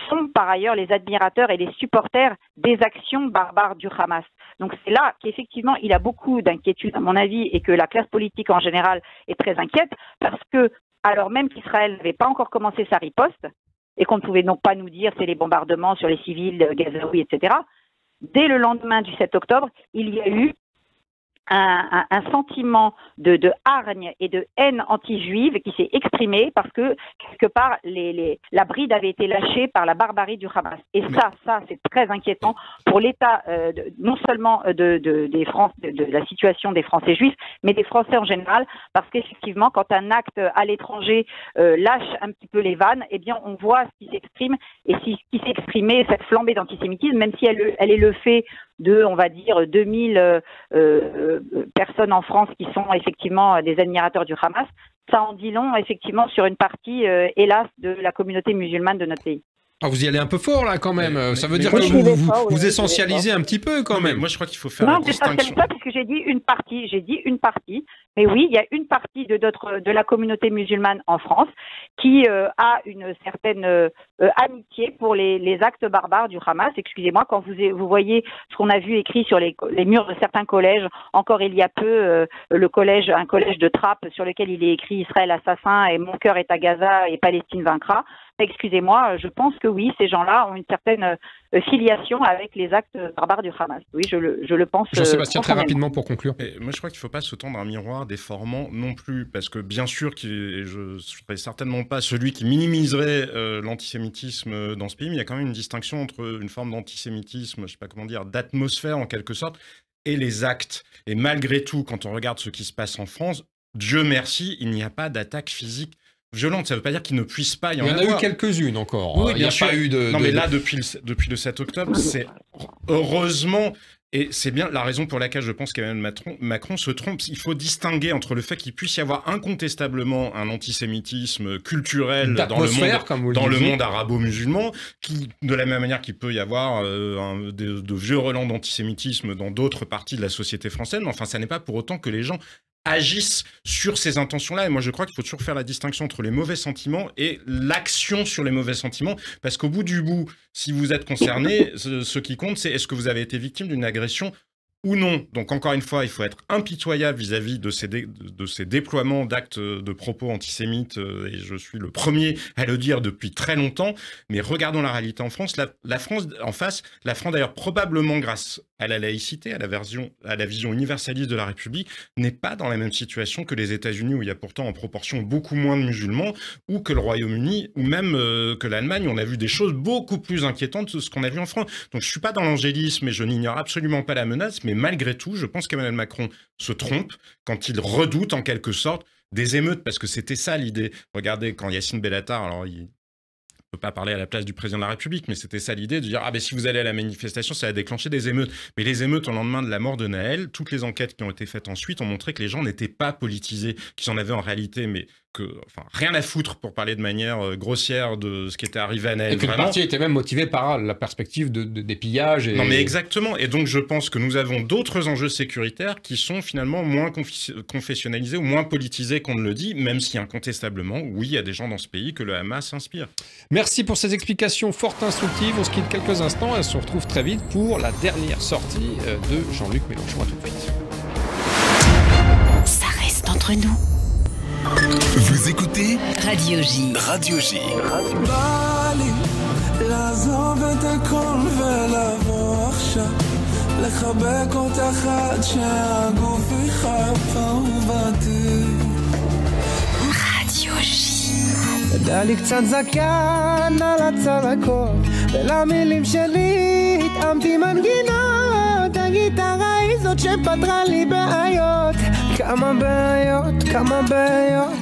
sont par ailleurs les admirateurs et les supporters des actions barbares du Hamas. Donc c'est là qu'effectivement il a beaucoup d'inquiétudes à mon avis, et que la classe politique en général est très inquiète, parce que alors même qu'Israël n'avait pas encore commencé sa riposte, et qu'on ne pouvait donc pas nous dire c'est les bombardements sur les civils gazaouis, etc., dès le lendemain du 7 octobre, il y a eu un sentiment de hargne et de haine anti-juive qui s'est exprimé, parce que quelque part la bride avait été lâchée par la barbarie du Hamas. Et ça c'est très inquiétant pour l'état non seulement de la situation des Français juifs, mais des Français en général, parce qu'effectivement quand un acte à l'étranger lâche un petit peu les vannes, eh bien on voit ce qui s'exprime, et ce qui s'est exprimé, cette flambée d'antisémitisme, même si elle est le fait de, on va dire, 2000 personnes en France qui sont effectivement des admirateurs du Hamas, ça en dit long effectivement sur une partie, hélas, de la communauté musulmane de notre pays. Ah, vous y allez un peu fort là quand même. Ça veut dire que vous essentialisez un petit peu quand même. Moi je crois qu'il faut faire la distinction. Non, je ne pas, puisque j'ai dit une partie. Mais oui, il y a une partie de la communauté musulmane en France qui a une certaine amitié pour les actes barbares du Hamas. Excusez-moi, quand vous voyez ce qu'on a vu écrit sur les murs de certains collèges, encore il y a peu, un collège de Trappes sur lequel il est écrit Israël assassin et mon cœur est à Gaza et Palestine vaincra. Excusez-moi, je pense que oui, ces gens-là ont une certaine filiation avec les actes barbares du Hamas. Oui, je le pense. Jean-Sébastien, très rapidement pour conclure. Et moi, je crois qu'il ne faut pas se tendre un miroir déformant non plus, parce que bien sûr, je ne serais certainement pas celui qui minimiserait l'antisémitisme dans ce pays, mais il y a quand même une distinction entre une forme d'antisémitisme, je ne sais pas comment dire, d'atmosphère en quelque sorte, et les actes. Et malgré tout, quand on regarde ce qui se passe en France, Dieu merci, il n'y a pas d'attaque physique violente. Ça ne veut pas dire qu'il ne puisse pas y en avoir. Il y en a eu quelques-unes encore. Oui, il n'y a pas eu de... Non, mais là, depuis le 7 octobre, c'est heureusement Et c'est bien la raison pour laquelle je pense qu'Emmanuel Macron se trompe. Il faut distinguer entre le fait qu'il puisse y avoir incontestablement un antisémitisme culturel dans le monde arabo-musulman, qui, de la même manière qu'il peut y avoir de vieux relents d'antisémitisme dans d'autres parties de la société française. Mais enfin, ça n'est pas pour autant que les gens agissent sur ces intentions-là. Et moi, je crois qu'il faut toujours faire la distinction entre les mauvais sentiments et l'action sur les mauvais sentiments. Parce qu'au bout du bout, si vous êtes concerné, ce qui compte, c'est est-ce que vous avez été victime d'une agression ou non. Donc, encore une fois, il faut être impitoyable vis-à-vis de ces déploiements d'actes de propos antisémites, et je suis le premier à le dire depuis très longtemps. Mais regardons la réalité en France. La France, en face, la France, d'ailleurs, probablement grâce à la laïcité, à la vision universaliste de la République, n'est pas dans la même situation que les États-Unis, où il y a pourtant en proportion beaucoup moins de musulmans, ou que le Royaume-Uni, ou même que l'Allemagne. On a vu des choses beaucoup plus inquiétantes que ce qu'on a vu en France. Donc, je suis pas dans l'angélisme et je n'ignore absolument pas la menace, mais malgré tout, je pense qu'Emmanuel Macron se trompe quand il redoute en quelque sorte des émeutes, parce que c'était ça l'idée. Regardez, quand Yacine Bellatar, alors il ne peut pas parler à la place du président de la République, mais c'était ça l'idée, de dire « Ah ben si vous allez à la manifestation, ça va déclencher des émeutes ». Mais les émeutes au lendemain de la mort de Naël, toutes les enquêtes qui ont été faites ensuite ont montré que les gens n'étaient pas politisés, qu'ils en avaient en réalité, mais rien à foutre, pour parler de manière grossière, de ce qui était arrivé à Naël. Et que le parti était même motivé par la perspective des pillages. Non mais exactement. Et donc je pense que nous avons d'autres enjeux sécuritaires qui sont finalement moins confessionnalisés ou moins politisés qu'on ne le dit, même si incontestablement, oui, il y a des gens dans ce pays que le Hamas inspire. Merci pour ces explications fort instructives. On se quitte quelques instants et on se retrouve très vite pour la dernière sortie de Jean-Luc Mélenchon. À tout de suite. Ça reste entre nous. Vous écoutez Radio J. Radio J. Radio J. דלי קצת זקן על הצלקות ולמילים שלי התאמתי מנגינות הגיטרה היא זאת שפתרה לי בעיות כמה בעיות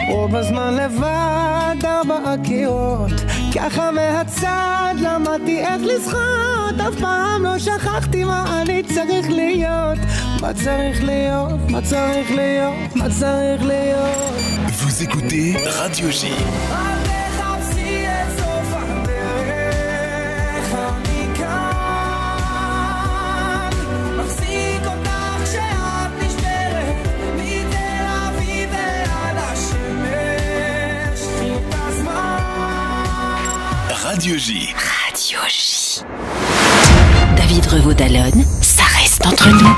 רוב הזמן לבד 4 קירות ככה מהצד למדתי איך לשחות אף פעם לא שכחתי מה אני צריך להיות מה צריך להיות Vous écoutez Radio J. Radio J. Radio J. David Revaud-Dallon, ça reste entre nous.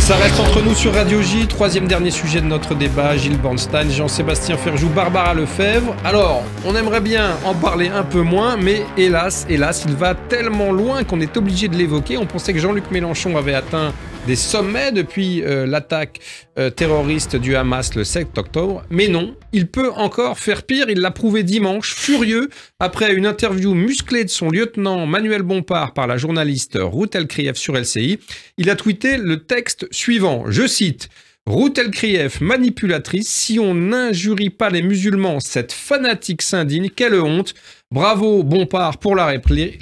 Ça reste entre nous sur Radio J. Troisième dernier sujet de notre débat, Gilles Bornstein, Jean-Sébastien Ferjou, Barbara Lefebvre. Alors, on aimerait bien en parler un peu moins, mais hélas, il va tellement loin qu'on est obligé de l'évoquer. On pensait que Jean-Luc Mélenchon avait atteint des sommets depuis l'attaque terroriste du Hamas le 7 octobre. Mais non, il peut encore faire pire. Il l'a prouvé dimanche, furieux, après une interview musclée de son lieutenant Manuel Bompard par la journaliste Ruth El-Krief sur LCI. Il a tweeté le texte suivant, je cite « Ruth El-Krief, manipulatrice, si on n'injurie pas les musulmans, cette fanatique s'indigne, quelle honte !» Bravo Bompard pour la réplique.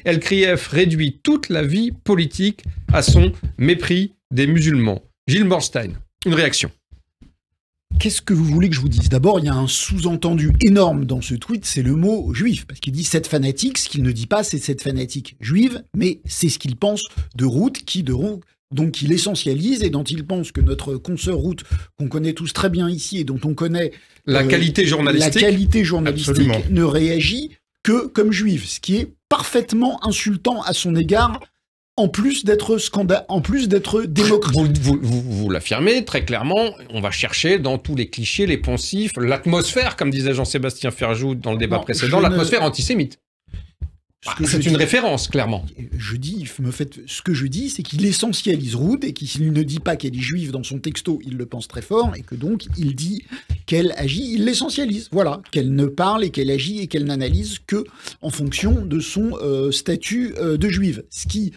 El-Krief réduit toute la vie politique à son mépris des musulmans. Gilles Bornstein, une réaction. Qu'est-ce que vous voulez que je vous dise? D'abord, il y a un sous-entendu énorme dans ce tweet, c'est le mot juif, parce qu'il dit cette fanatique, ce qu'il ne dit pas, c'est cette fanatique juive, mais c'est ce qu'il pense de Ruth, donc il essentialise et dont il pense que notre consoeur Ruth, qu'on connaît tous très bien ici et dont on connaît la qualité journalistique, absolument, ne réagit que comme juive, ce qui est parfaitement insultant à son égard, en plus d'être démocrate. Vous l'affirmez très clairement, on va chercher dans tous les clichés, les poncifs, l'atmosphère, comme disait Jean-Sébastien Ferjou dans le débat précédent, l'atmosphère antisémite. C'est une référence, clairement. Ce que je dis, c'est qu'il essentialise Ruth et qu'il ne dit pas qu'elle est juive dans son texto, il le pense très fort, et que donc il dit qu'elle agit, il l'essentialise. Voilà, qu'elle ne parle et qu'elle agit et qu'elle n'analyse que en fonction de son statut de juive. Ce qui,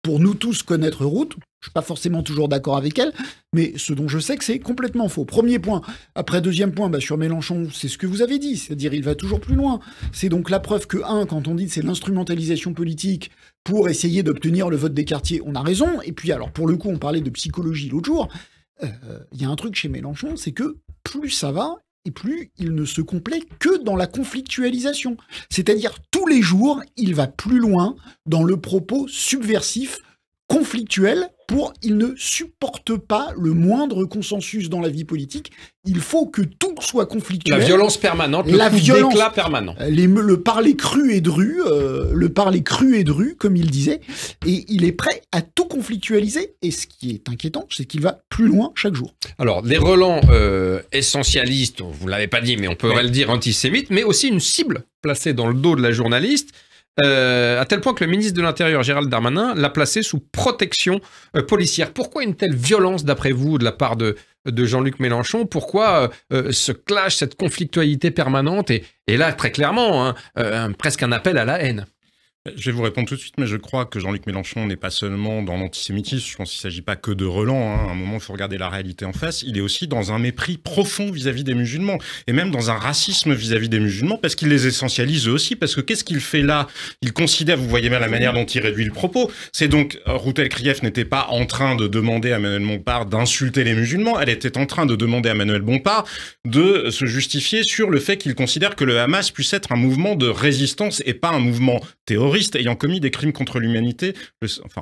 pour nous tous connaître Ruth, Je suis pas forcément toujours d'accord avec elle, mais ce dont je sais que c'est complètement faux. Premier point. Après, deuxième point, sur Mélenchon, c'est ce que vous avez dit, c'est-à-dire il va toujours plus loin. C'est donc la preuve que, quand on dit que c'est l'instrumentalisation politique pour essayer d'obtenir le vote des quartiers, on a raison. Et puis, alors, pour le coup, on parlait de psychologie l'autre jour. Il y a un truc chez Mélenchon, c'est que plus ça va, et plus il ne se complaît que dans la conflictualisation. C'est-à-dire, tous les jours, il va plus loin dans le propos subversif, conflictuel, il ne supporte pas le moindre consensus dans la vie politique. Il faut que tout soit conflictuel. La violence permanente, le coup d'éclat permanent. Le parler cru et dru, comme il disait, et il est prêt à tout conflictualiser. Et ce qui est inquiétant, c'est qu'il va plus loin chaque jour. Alors, des relents essentialistes, vous ne l'avez pas dit, mais on pourrait le dire antisémites, mais aussi une cible placée dans le dos de la journaliste, à tel point que le ministre de l'Intérieur, Gérald Darmanin, l'a placé sous protection policière. Pourquoi une telle violence, d'après vous, de la part de Jean-Luc Mélenchon? Pourquoi ce clash, cette conflictualité permanente et là, très clairement, presque un appel à la haine? Je vais vous répondre tout de suite, mais je crois que Jean-Luc Mélenchon n'est pas seulement dans l'antisémitisme, je pense qu'il ne s'agit pas que de relents, À un moment, il faut regarder la réalité en face. Il est aussi dans un mépris profond vis-à-vis des musulmans, et même dans un racisme vis-à-vis des musulmans, parce qu'il les essentialise eux aussi, parce que qu'est-ce qu'il fait là? Il considère, vous voyez bien la manière dont il réduit le propos, c'est donc, Routel Krief n'était pas en train de demander à Manuel Bompard d'insulter les musulmans, elle était en train de demander à Manuel Bompard de se justifier sur le fait qu'il considère que le Hamas puisse être un mouvement de résistance et pas un mouvement terroriste ayant commis des crimes contre l'humanité,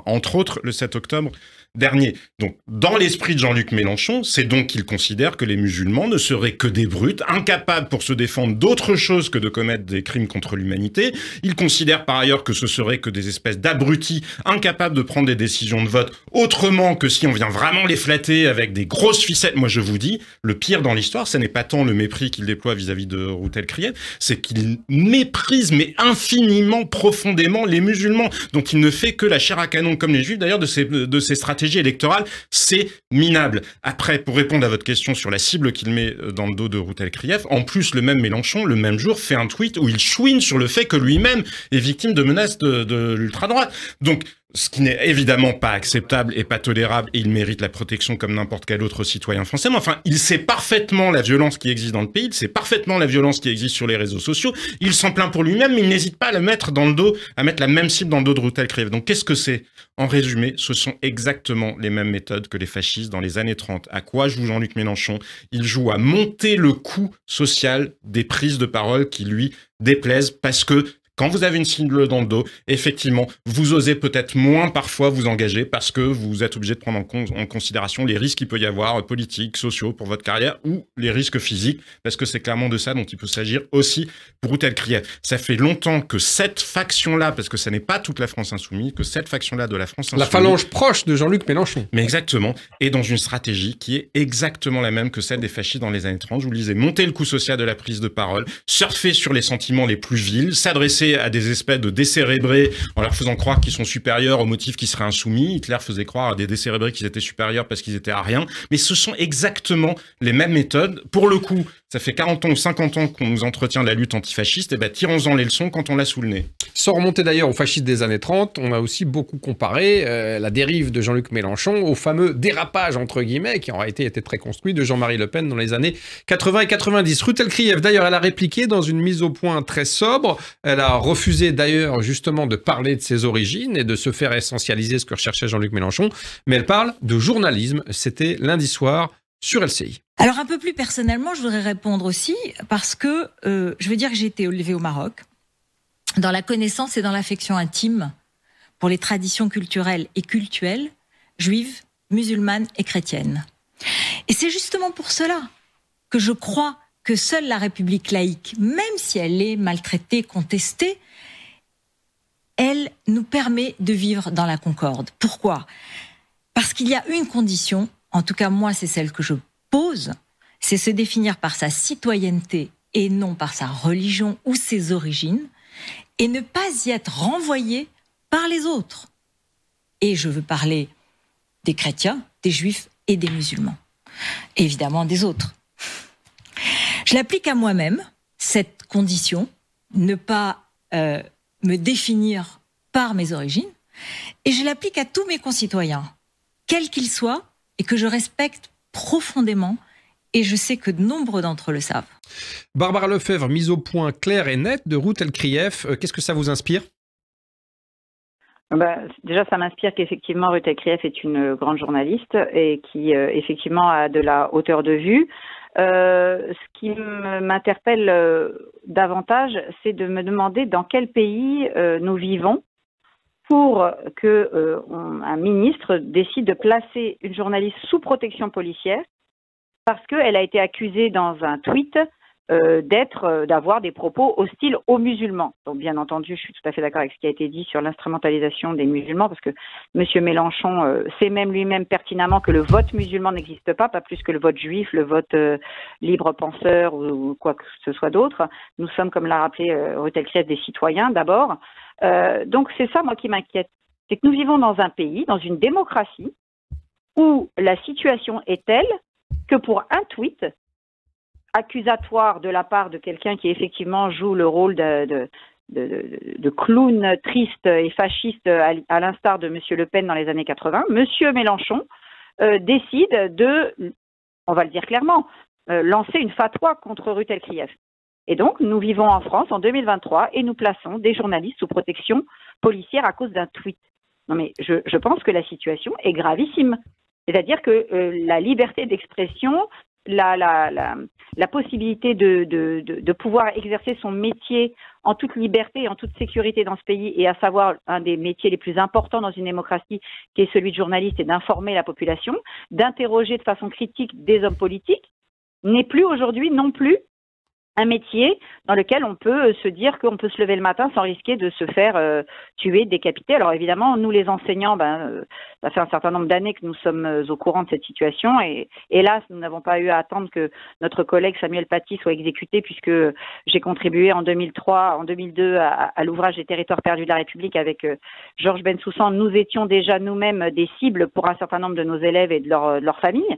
entre autres le 7 octobre dernier. Donc, dans l'esprit de Jean-Luc Mélenchon, c'est donc qu'il considère que les musulmans ne seraient que des brutes, incapables pour se défendre d'autre chose que de commettre des crimes contre l'humanité. Il considère par ailleurs que ce seraient que des espèces d'abrutis, incapables de prendre des décisions de vote autrement que si on vient vraiment les flatter avec des grosses ficelles. Moi, je vous dis, le pire dans l'histoire, ce n'est pas tant le mépris qu'il déploie vis-à-vis de Routel Krief, c'est qu'il méprise, mais infiniment, profondément, les musulmans, dont il ne fait que la chair à canon, comme les juifs d'ailleurs, de ces stratégies électorale, c'est minable. Après, pour répondre à votre question sur la cible qu'il met dans le dos de Routel Krief, en plus, le même Mélenchon, le même jour, fait un tweet où il chouine sur le fait que lui-même est victime de menaces de l'ultra-droite. Donc, ce qui n'est évidemment pas acceptable et pas tolérable, et il mérite la protection comme n'importe quel autre citoyen français. Mais enfin, il sait parfaitement la violence qui existe dans le pays, il sait parfaitement la violence qui existe sur les réseaux sociaux, il s'en plaint pour lui-même, mais il n'hésite pas à le mettre dans le dos, à mettre la même cible dans le dos de Routel Krief. Donc qu'est-ce que c'est? En résumé, ce sont exactement les mêmes méthodes que les fascistes dans les années 30. À quoi joue Jean-Luc Mélenchon? Il joue à monter le coût social des prises de parole qui lui déplaisent, parce que quand vous avez une cible dans le dos, effectivement, vous osez peut-être moins parfois vous engager parce que vous êtes obligé de prendre en considération les risques qu'il peut y avoir politiques, sociaux pour votre carrière ou les risques physiques, parce que c'est clairement de ça dont il peut s'agir aussi pour Routel Krief. Ça fait longtemps que cette faction-là, parce que ça n'est pas toute la France insoumise, que cette faction-là de la France insoumise... La phalange proche de Jean-Luc Mélenchon. Mais exactement, est dans une stratégie qui est exactement la même que celle des fascistes dans les années 30. Je vous le disais, monter le coût social de la prise de parole, surfer sur les sentiments les plus vils, s'adresser à des espèces de décérébrés en leur faisant croire qu'ils sont supérieurs aux motifs qui seraient insoumis. Hitler faisait croire à des décérébrés qu'ils étaient supérieurs parce qu'ils étaient ariens. Mais ce sont exactement les mêmes méthodes. Pour le coup, ça fait 40 ans ou 50 ans qu'on nous entretient la lutte antifasciste. Et tirons-en les leçons quand on l'a sous le nez. Sans remonter d'ailleurs aux fascistes des années 30, on a aussi beaucoup comparé la dérive de Jean-Luc Mélenchon au fameux dérapage, entre guillemets, qui en réalité était très construit, de Jean-Marie Le Pen dans les années 80 et 90. Routel Krief, d'ailleurs, elle a répliqué dans une mise au point très sobre. Elle a refusé d'ailleurs justement de parler de ses origines et de se faire essentialiser, ce que recherchait Jean-Luc Mélenchon, mais elle parle de journalisme. C'était lundi soir sur LCI. Alors un peu plus personnellement, je voudrais répondre aussi parce que je veux dire que j'ai été élevée au Maroc dans la connaissance et dans l'affection intime pour les traditions culturelles et cultuelles juives, musulmanes et chrétiennes. Et c'est justement pour cela que je crois que seule la République laïque, même si elle est maltraitée, contestée, elle nous permet de vivre dans la concorde. Pourquoi? Parce qu'il y a une condition, en tout cas moi c'est celle que je pose, c'est se définir par sa citoyenneté et non par sa religion ou ses origines, et ne pas y être renvoyé par les autres. Et je veux parler des chrétiens, des juifs et des musulmans. Et évidemment des autres. Je l'applique à moi-même, cette condition, ne pas me définir par mes origines, et je l'applique à tous mes concitoyens, quel qu'il soit, et que je respecte profondément, et je sais que de nombreux d'entre eux le savent. Barbara Lefebvre, mise au point claire et nette de Ruth Elkrief. Qu'est-ce que ça vous inspire ? Déjà, ça m'inspire qu'effectivement Ruth Elkrief est une grande journaliste et qui effectivement a de la hauteur de vue. Ce qui m'interpelle davantage, c'est de me demander dans quel pays nous vivons pour que un ministre décide de placer une journaliste sous protection policière parce qu'elle a été accusée dans un tweet d'avoir des propos hostiles aux musulmans. Donc bien entendu, je suis tout à fait d'accord avec ce qui a été dit sur l'instrumentalisation des musulmans, parce que M. Mélenchon sait même lui-même pertinemment que le vote musulman n'existe pas plus que le vote juif, le vote libre penseur ou quoi que ce soit d'autre. Nous sommes, comme l'a rappelé Ruth Elkrief, des citoyens d'abord. Donc c'est ça, moi, qui m'inquiète. C'est que nous vivons dans un pays, dans une démocratie, où la situation est telle que pour un tweet accusatoire de la part de quelqu'un qui effectivement joue le rôle de clown triste et fasciste à l'instar de M. Le Pen dans les années 80, M. Mélenchon décide de, on va le dire clairement, lancer une fatwa contre Ruth Elkrief. Et donc, nous vivons en France en 2023 et nous plaçons des journalistes sous protection policière à cause d'un tweet. Non mais je pense que la situation est gravissime. C'est-à-dire que la liberté d'expression, la possibilité de pouvoir exercer son métier en toute liberté et en toute sécurité dans ce pays, et à savoir un des métiers les plus importants dans une démocratie qui est celui de journaliste, et d'informer la population, d'interroger de façon critique des hommes politiques, n'est plus aujourd'hui non plus un métier dans lequel on peut se dire qu'on peut se lever le matin sans risquer de se faire tuer, décapiter. Alors évidemment, nous les enseignants, ça fait un certain nombre d'années que nous sommes au courant de cette situation, et hélas, nous n'avons pas eu à attendre que notre collègue Samuel Paty soit exécuté, puisque j'ai contribué en 2002 à l'ouvrage des territoires perdus de la République avec Georges Bensoussan. Nous étions déjà nous-mêmes des cibles pour un certain nombre de nos élèves et de leur famille.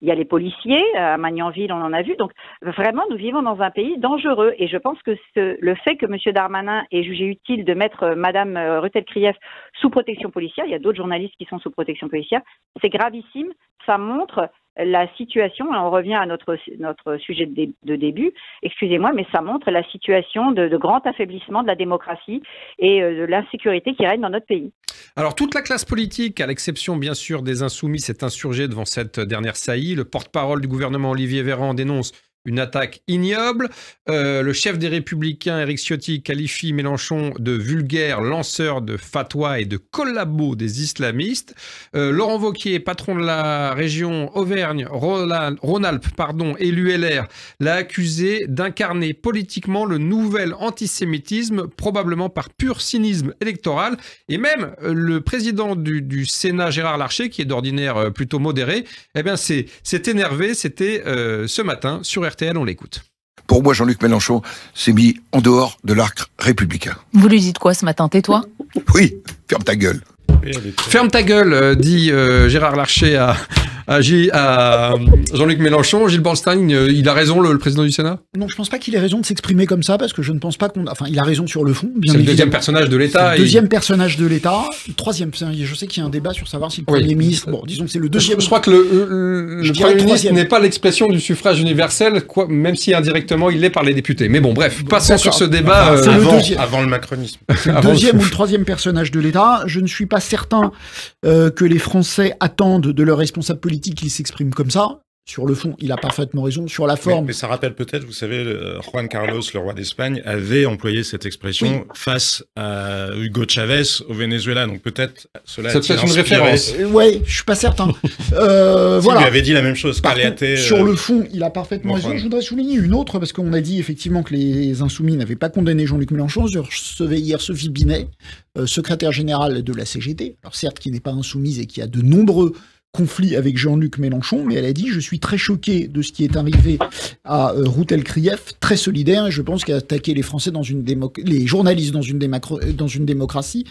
Il y a les policiers, à Magnanville, on en a vu. Donc, vraiment, nous vivons dans un pays dangereux. Et je pense que le fait que M. Darmanin ait jugé utile de mettre Mme Ruth Elkrief sous protection policière, il y a d'autres journalistes qui sont sous protection policière, c'est gravissime. Ça montre la situation, et on revient à notre sujet de début, excusez-moi, mais ça montre la situation de grand affaiblissement de la démocratie et de l'insécurité qui règne dans notre pays. Alors, toute la classe politique, à l'exception bien sûr des Insoumis, s'est insurgée devant cette dernière saillie. Le porte-parole du gouvernement, Olivier Véran, dénonce une attaque ignoble. Le chef des Républicains, Éric Ciotti, qualifie Mélenchon de vulgaire lanceur de fatwa et de collabo des islamistes. Laurent Wauquiez, patron de la région Auvergne-Rhône-Alpes, élu LR, l'a accusé d'incarner politiquement le nouvel antisémitisme, probablement par pur cynisme électoral. Et même le président du Sénat, Gérard Larcher, qui est d'ordinaire plutôt modéré, s'est énervé. C'était ce matin sur RTL. On l'écoute. Pour moi, Jean-Luc Mélenchon s'est mis en dehors de l'arc républicain. Vous lui dites quoi ce matin? Tais-toi? Oui, ferme ta gueule. Ferme ta gueule, dit Gérard Larcher à Jean-Luc Mélenchon. Gilles Bornstein, il a raison, le président du Sénat? Non, je pense pas qu'il ait raison de s'exprimer comme ça, parce que je ne pense pas qu'on... Enfin, il a raison sur le fond. C'est le deuxième personnage de l'État. C'est le deuxième personnage de l'État. Le troisième, je sais qu'il y a un débat sur savoir si le Premier ministre... Bon, disons que c'est le deuxième... Je crois que le Premier ministre n'est pas l'expression du suffrage universel, même si indirectement il l'est par les députés. Mais bon, bref, passons sur ce débat avant le macronisme. Le deuxième ou le troisième personnage de l'État. Je ne suis pas certain que les Français attendent de leurs responsables politiques qu'ils s'expriment comme ça. Sur le fond, il a parfaitement raison. Sur la forme... Mais ça rappelle peut-être, vous savez, Juan Carlos, le roi d'Espagne, avait employé cette expression face à Hugo Chavez au Venezuela. Donc peut-être cela a une référence. Ouais, je suis pas certain. Voilà. Il lui avait dit la même chose. Sur le fond, il a parfaitement raison. Je voudrais souligner une autre, parce qu'on a dit effectivement que les Insoumis n'avaient pas condamné Jean-Luc Mélenchon. Je recevais hier Sophie Binet, secrétaire générale de la CGT. Alors certes, qui n'est pas insoumise et qui a de nombreux conflit avec Jean-Luc Mélenchon, mais elle a dit « Je suis très choqué de ce qui est arrivé à Ruth Elkrief, très solidaire, et je pense qu'attaquer les Français les journalistes dans une démocratie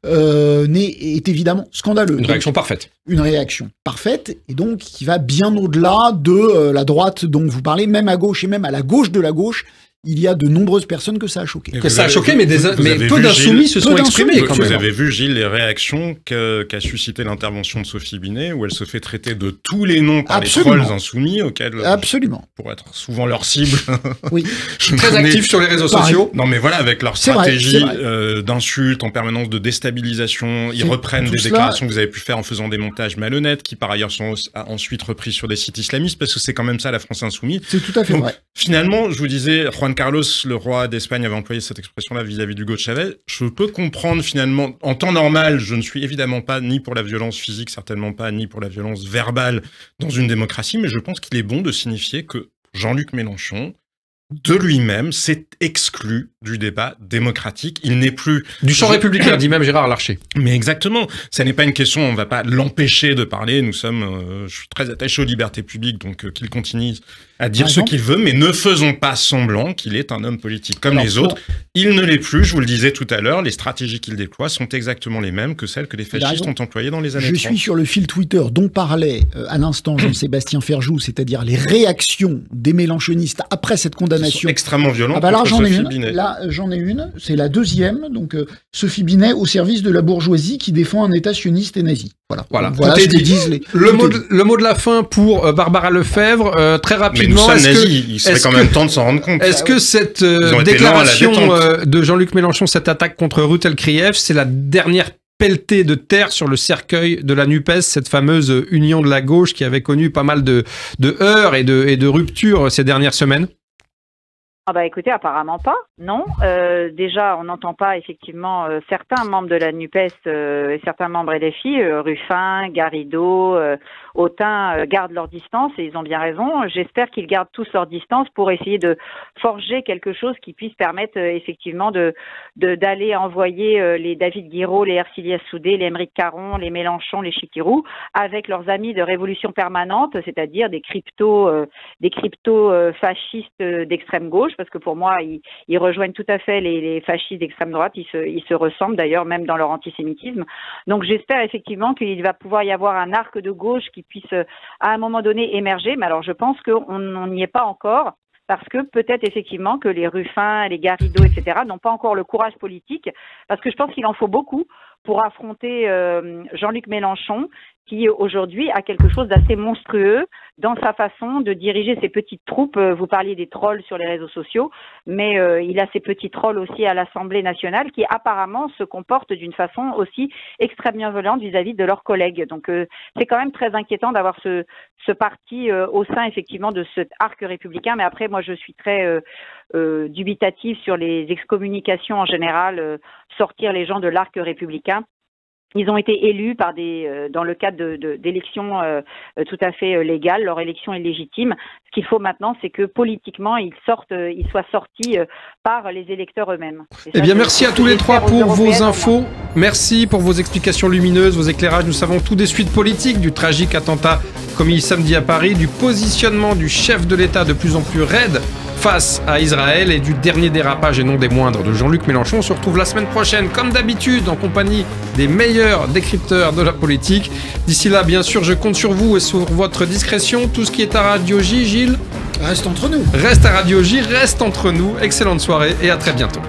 est évidemment scandaleux. » Une réaction parfaite. Une réaction parfaite, et donc qui va bien au-delà de la droite dont vous parlez, même à gauche et même à la gauche de la gauche. il y a de nombreuses personnes que ça a choqué. Que ça a choqué, mais peu d'insoumis se sont exprimés quand même. Vous avez vu, Gilles, les réactions qu'a suscité l'intervention de Sophie Binet, où elle se fait traiter de tous les noms par les trolls insoumis, auxquels pour être souvent leur cible. Oui. Très actifs sur les réseaux sociaux. Non mais voilà, avec leur stratégie d'insultes en permanence, de déstabilisation, ils reprennent des déclarations que vous avez pu faire en faisant des montages malhonnêtes, qui par ailleurs sont ensuite repris sur des sites islamistes, parce que c'est quand même ça la France insoumise. C'est tout à fait vrai. Finalement, je vous disais, Juan Carlos, le roi d'Espagne, avait employé cette expression-là vis-à-vis d'Hugo Chavez. Je peux comprendre finalement, en temps normal, je ne suis évidemment pas ni pour la violence physique, certainement pas, ni pour la violence verbale dans une démocratie, mais je pense qu'il est bon de signifier que Jean-Luc Mélenchon, de lui-même, s'est exclu du débat démocratique. Il n'est plus... Du champ républicain, dit même Gérard Larcher. Mais exactement. Ça n'est pas une question, on ne va pas l'empêcher de parler. Nous sommes... je suis très attaché aux libertés publiques, donc qu'il continue à dire ce qu'il veut, mais ne faisons pas semblant qu'il est un homme politique comme les autres. Il ne l'est plus, je vous le disais tout à l'heure, les stratégies qu'il déploie sont exactement les mêmes que celles que les fascistes ont employées dans les années 30. Je suis sur le fil Twitter dont parlait à l'instant Jean-Sébastien Ferjou, c'est-à-dire les réactions des mélenchonistes après cette condamnation. Extrêmement violentes. Ah bah là, j'en ai une, c'est la deuxième, donc Sophie Binet au service de la bourgeoisie qui défend un État sioniste et nazi. Voilà ce que disent le mot de la fin pour Barbara Lefebvre, très rapidement. Mais nous sommes nazis, il serait quand même temps de s'en rendre compte. Est-ce que cette déclaration de Jean-Luc Mélenchon, cette attaque contre Ruth Elkrief, c'est la dernière pelletée de terre sur le cercueil de la NUPES, cette fameuse union de la gauche qui avait connu pas mal de heurts et de ruptures ces dernières semaines? Ah bah écoutez, apparemment pas, non. Déjà, on n'entend pas effectivement certains membres de la NUPES et certains membres LFI, Ruffin, Garrido, Autain, gardent leur distance et ils ont bien raison. J'espère qu'ils gardent tous leur distance pour essayer de forger quelque chose qui puisse permettre effectivement d'aller envoyer les David Guiraud, les Ercilias Soudé, les Émeric Caron, les Mélenchon, les Chikirou avec leurs amis de Révolution Permanente, c'est-à-dire des crypto fascistes d'extrême gauche, parce que pour moi, ils rejoignent tout à fait les fascistes d'extrême droite, ils se ressemblent d'ailleurs, même dans leur antisémitisme. Donc j'espère effectivement qu'il va pouvoir y avoir un arc de gauche qui puisse à un moment donné émerger, mais alors je pense qu'on n'y est pas encore, parce que peut-être effectivement que les Ruffin, les Garrido, etc. n'ont pas encore le courage politique, parce que je pense qu'il en faut beaucoup pour affronter Jean-Luc Mélenchon, qui aujourd'hui a quelque chose d'assez monstrueux dans sa façon de diriger ses petites troupes. Vous parliez des trolls sur les réseaux sociaux, mais il a ses petits trolls aussi à l'Assemblée nationale qui apparemment se comportent d'une façon aussi extrêmement violente vis-à-vis de leurs collègues. Donc c'est quand même très inquiétant d'avoir ce parti au sein effectivement de cet arc républicain. Mais après, moi je suis très dubitative sur les excommunications en général, sortir les gens de l'arc républicain. Ils ont été élus par dans le cadre d'élections tout à fait légales. Leur élection est légitime. Ce qu'il faut maintenant, c'est que politiquement, ils soient sortis par les électeurs eux-mêmes. Eh bien, merci à tous les trois pour vos infos. Merci pour vos explications lumineuses, vos éclairages. Nous savons tout des suites politiques, du tragique attentat commis samedi à Paris, du positionnement du chef de l'État de plus en plus raide face à Israël et du dernier dérapage et non des moindres de Jean-Luc Mélenchon. On se retrouve la semaine prochaine, comme d'habitude, en compagnie des meilleurs décrypteurs de la politique. D'ici là, bien sûr, je compte sur vous et sur votre discrétion. Tout ce qui est à Radio J, Gilles, reste entre nous. Reste à Radio J, reste entre nous. Excellente soirée et à très bientôt.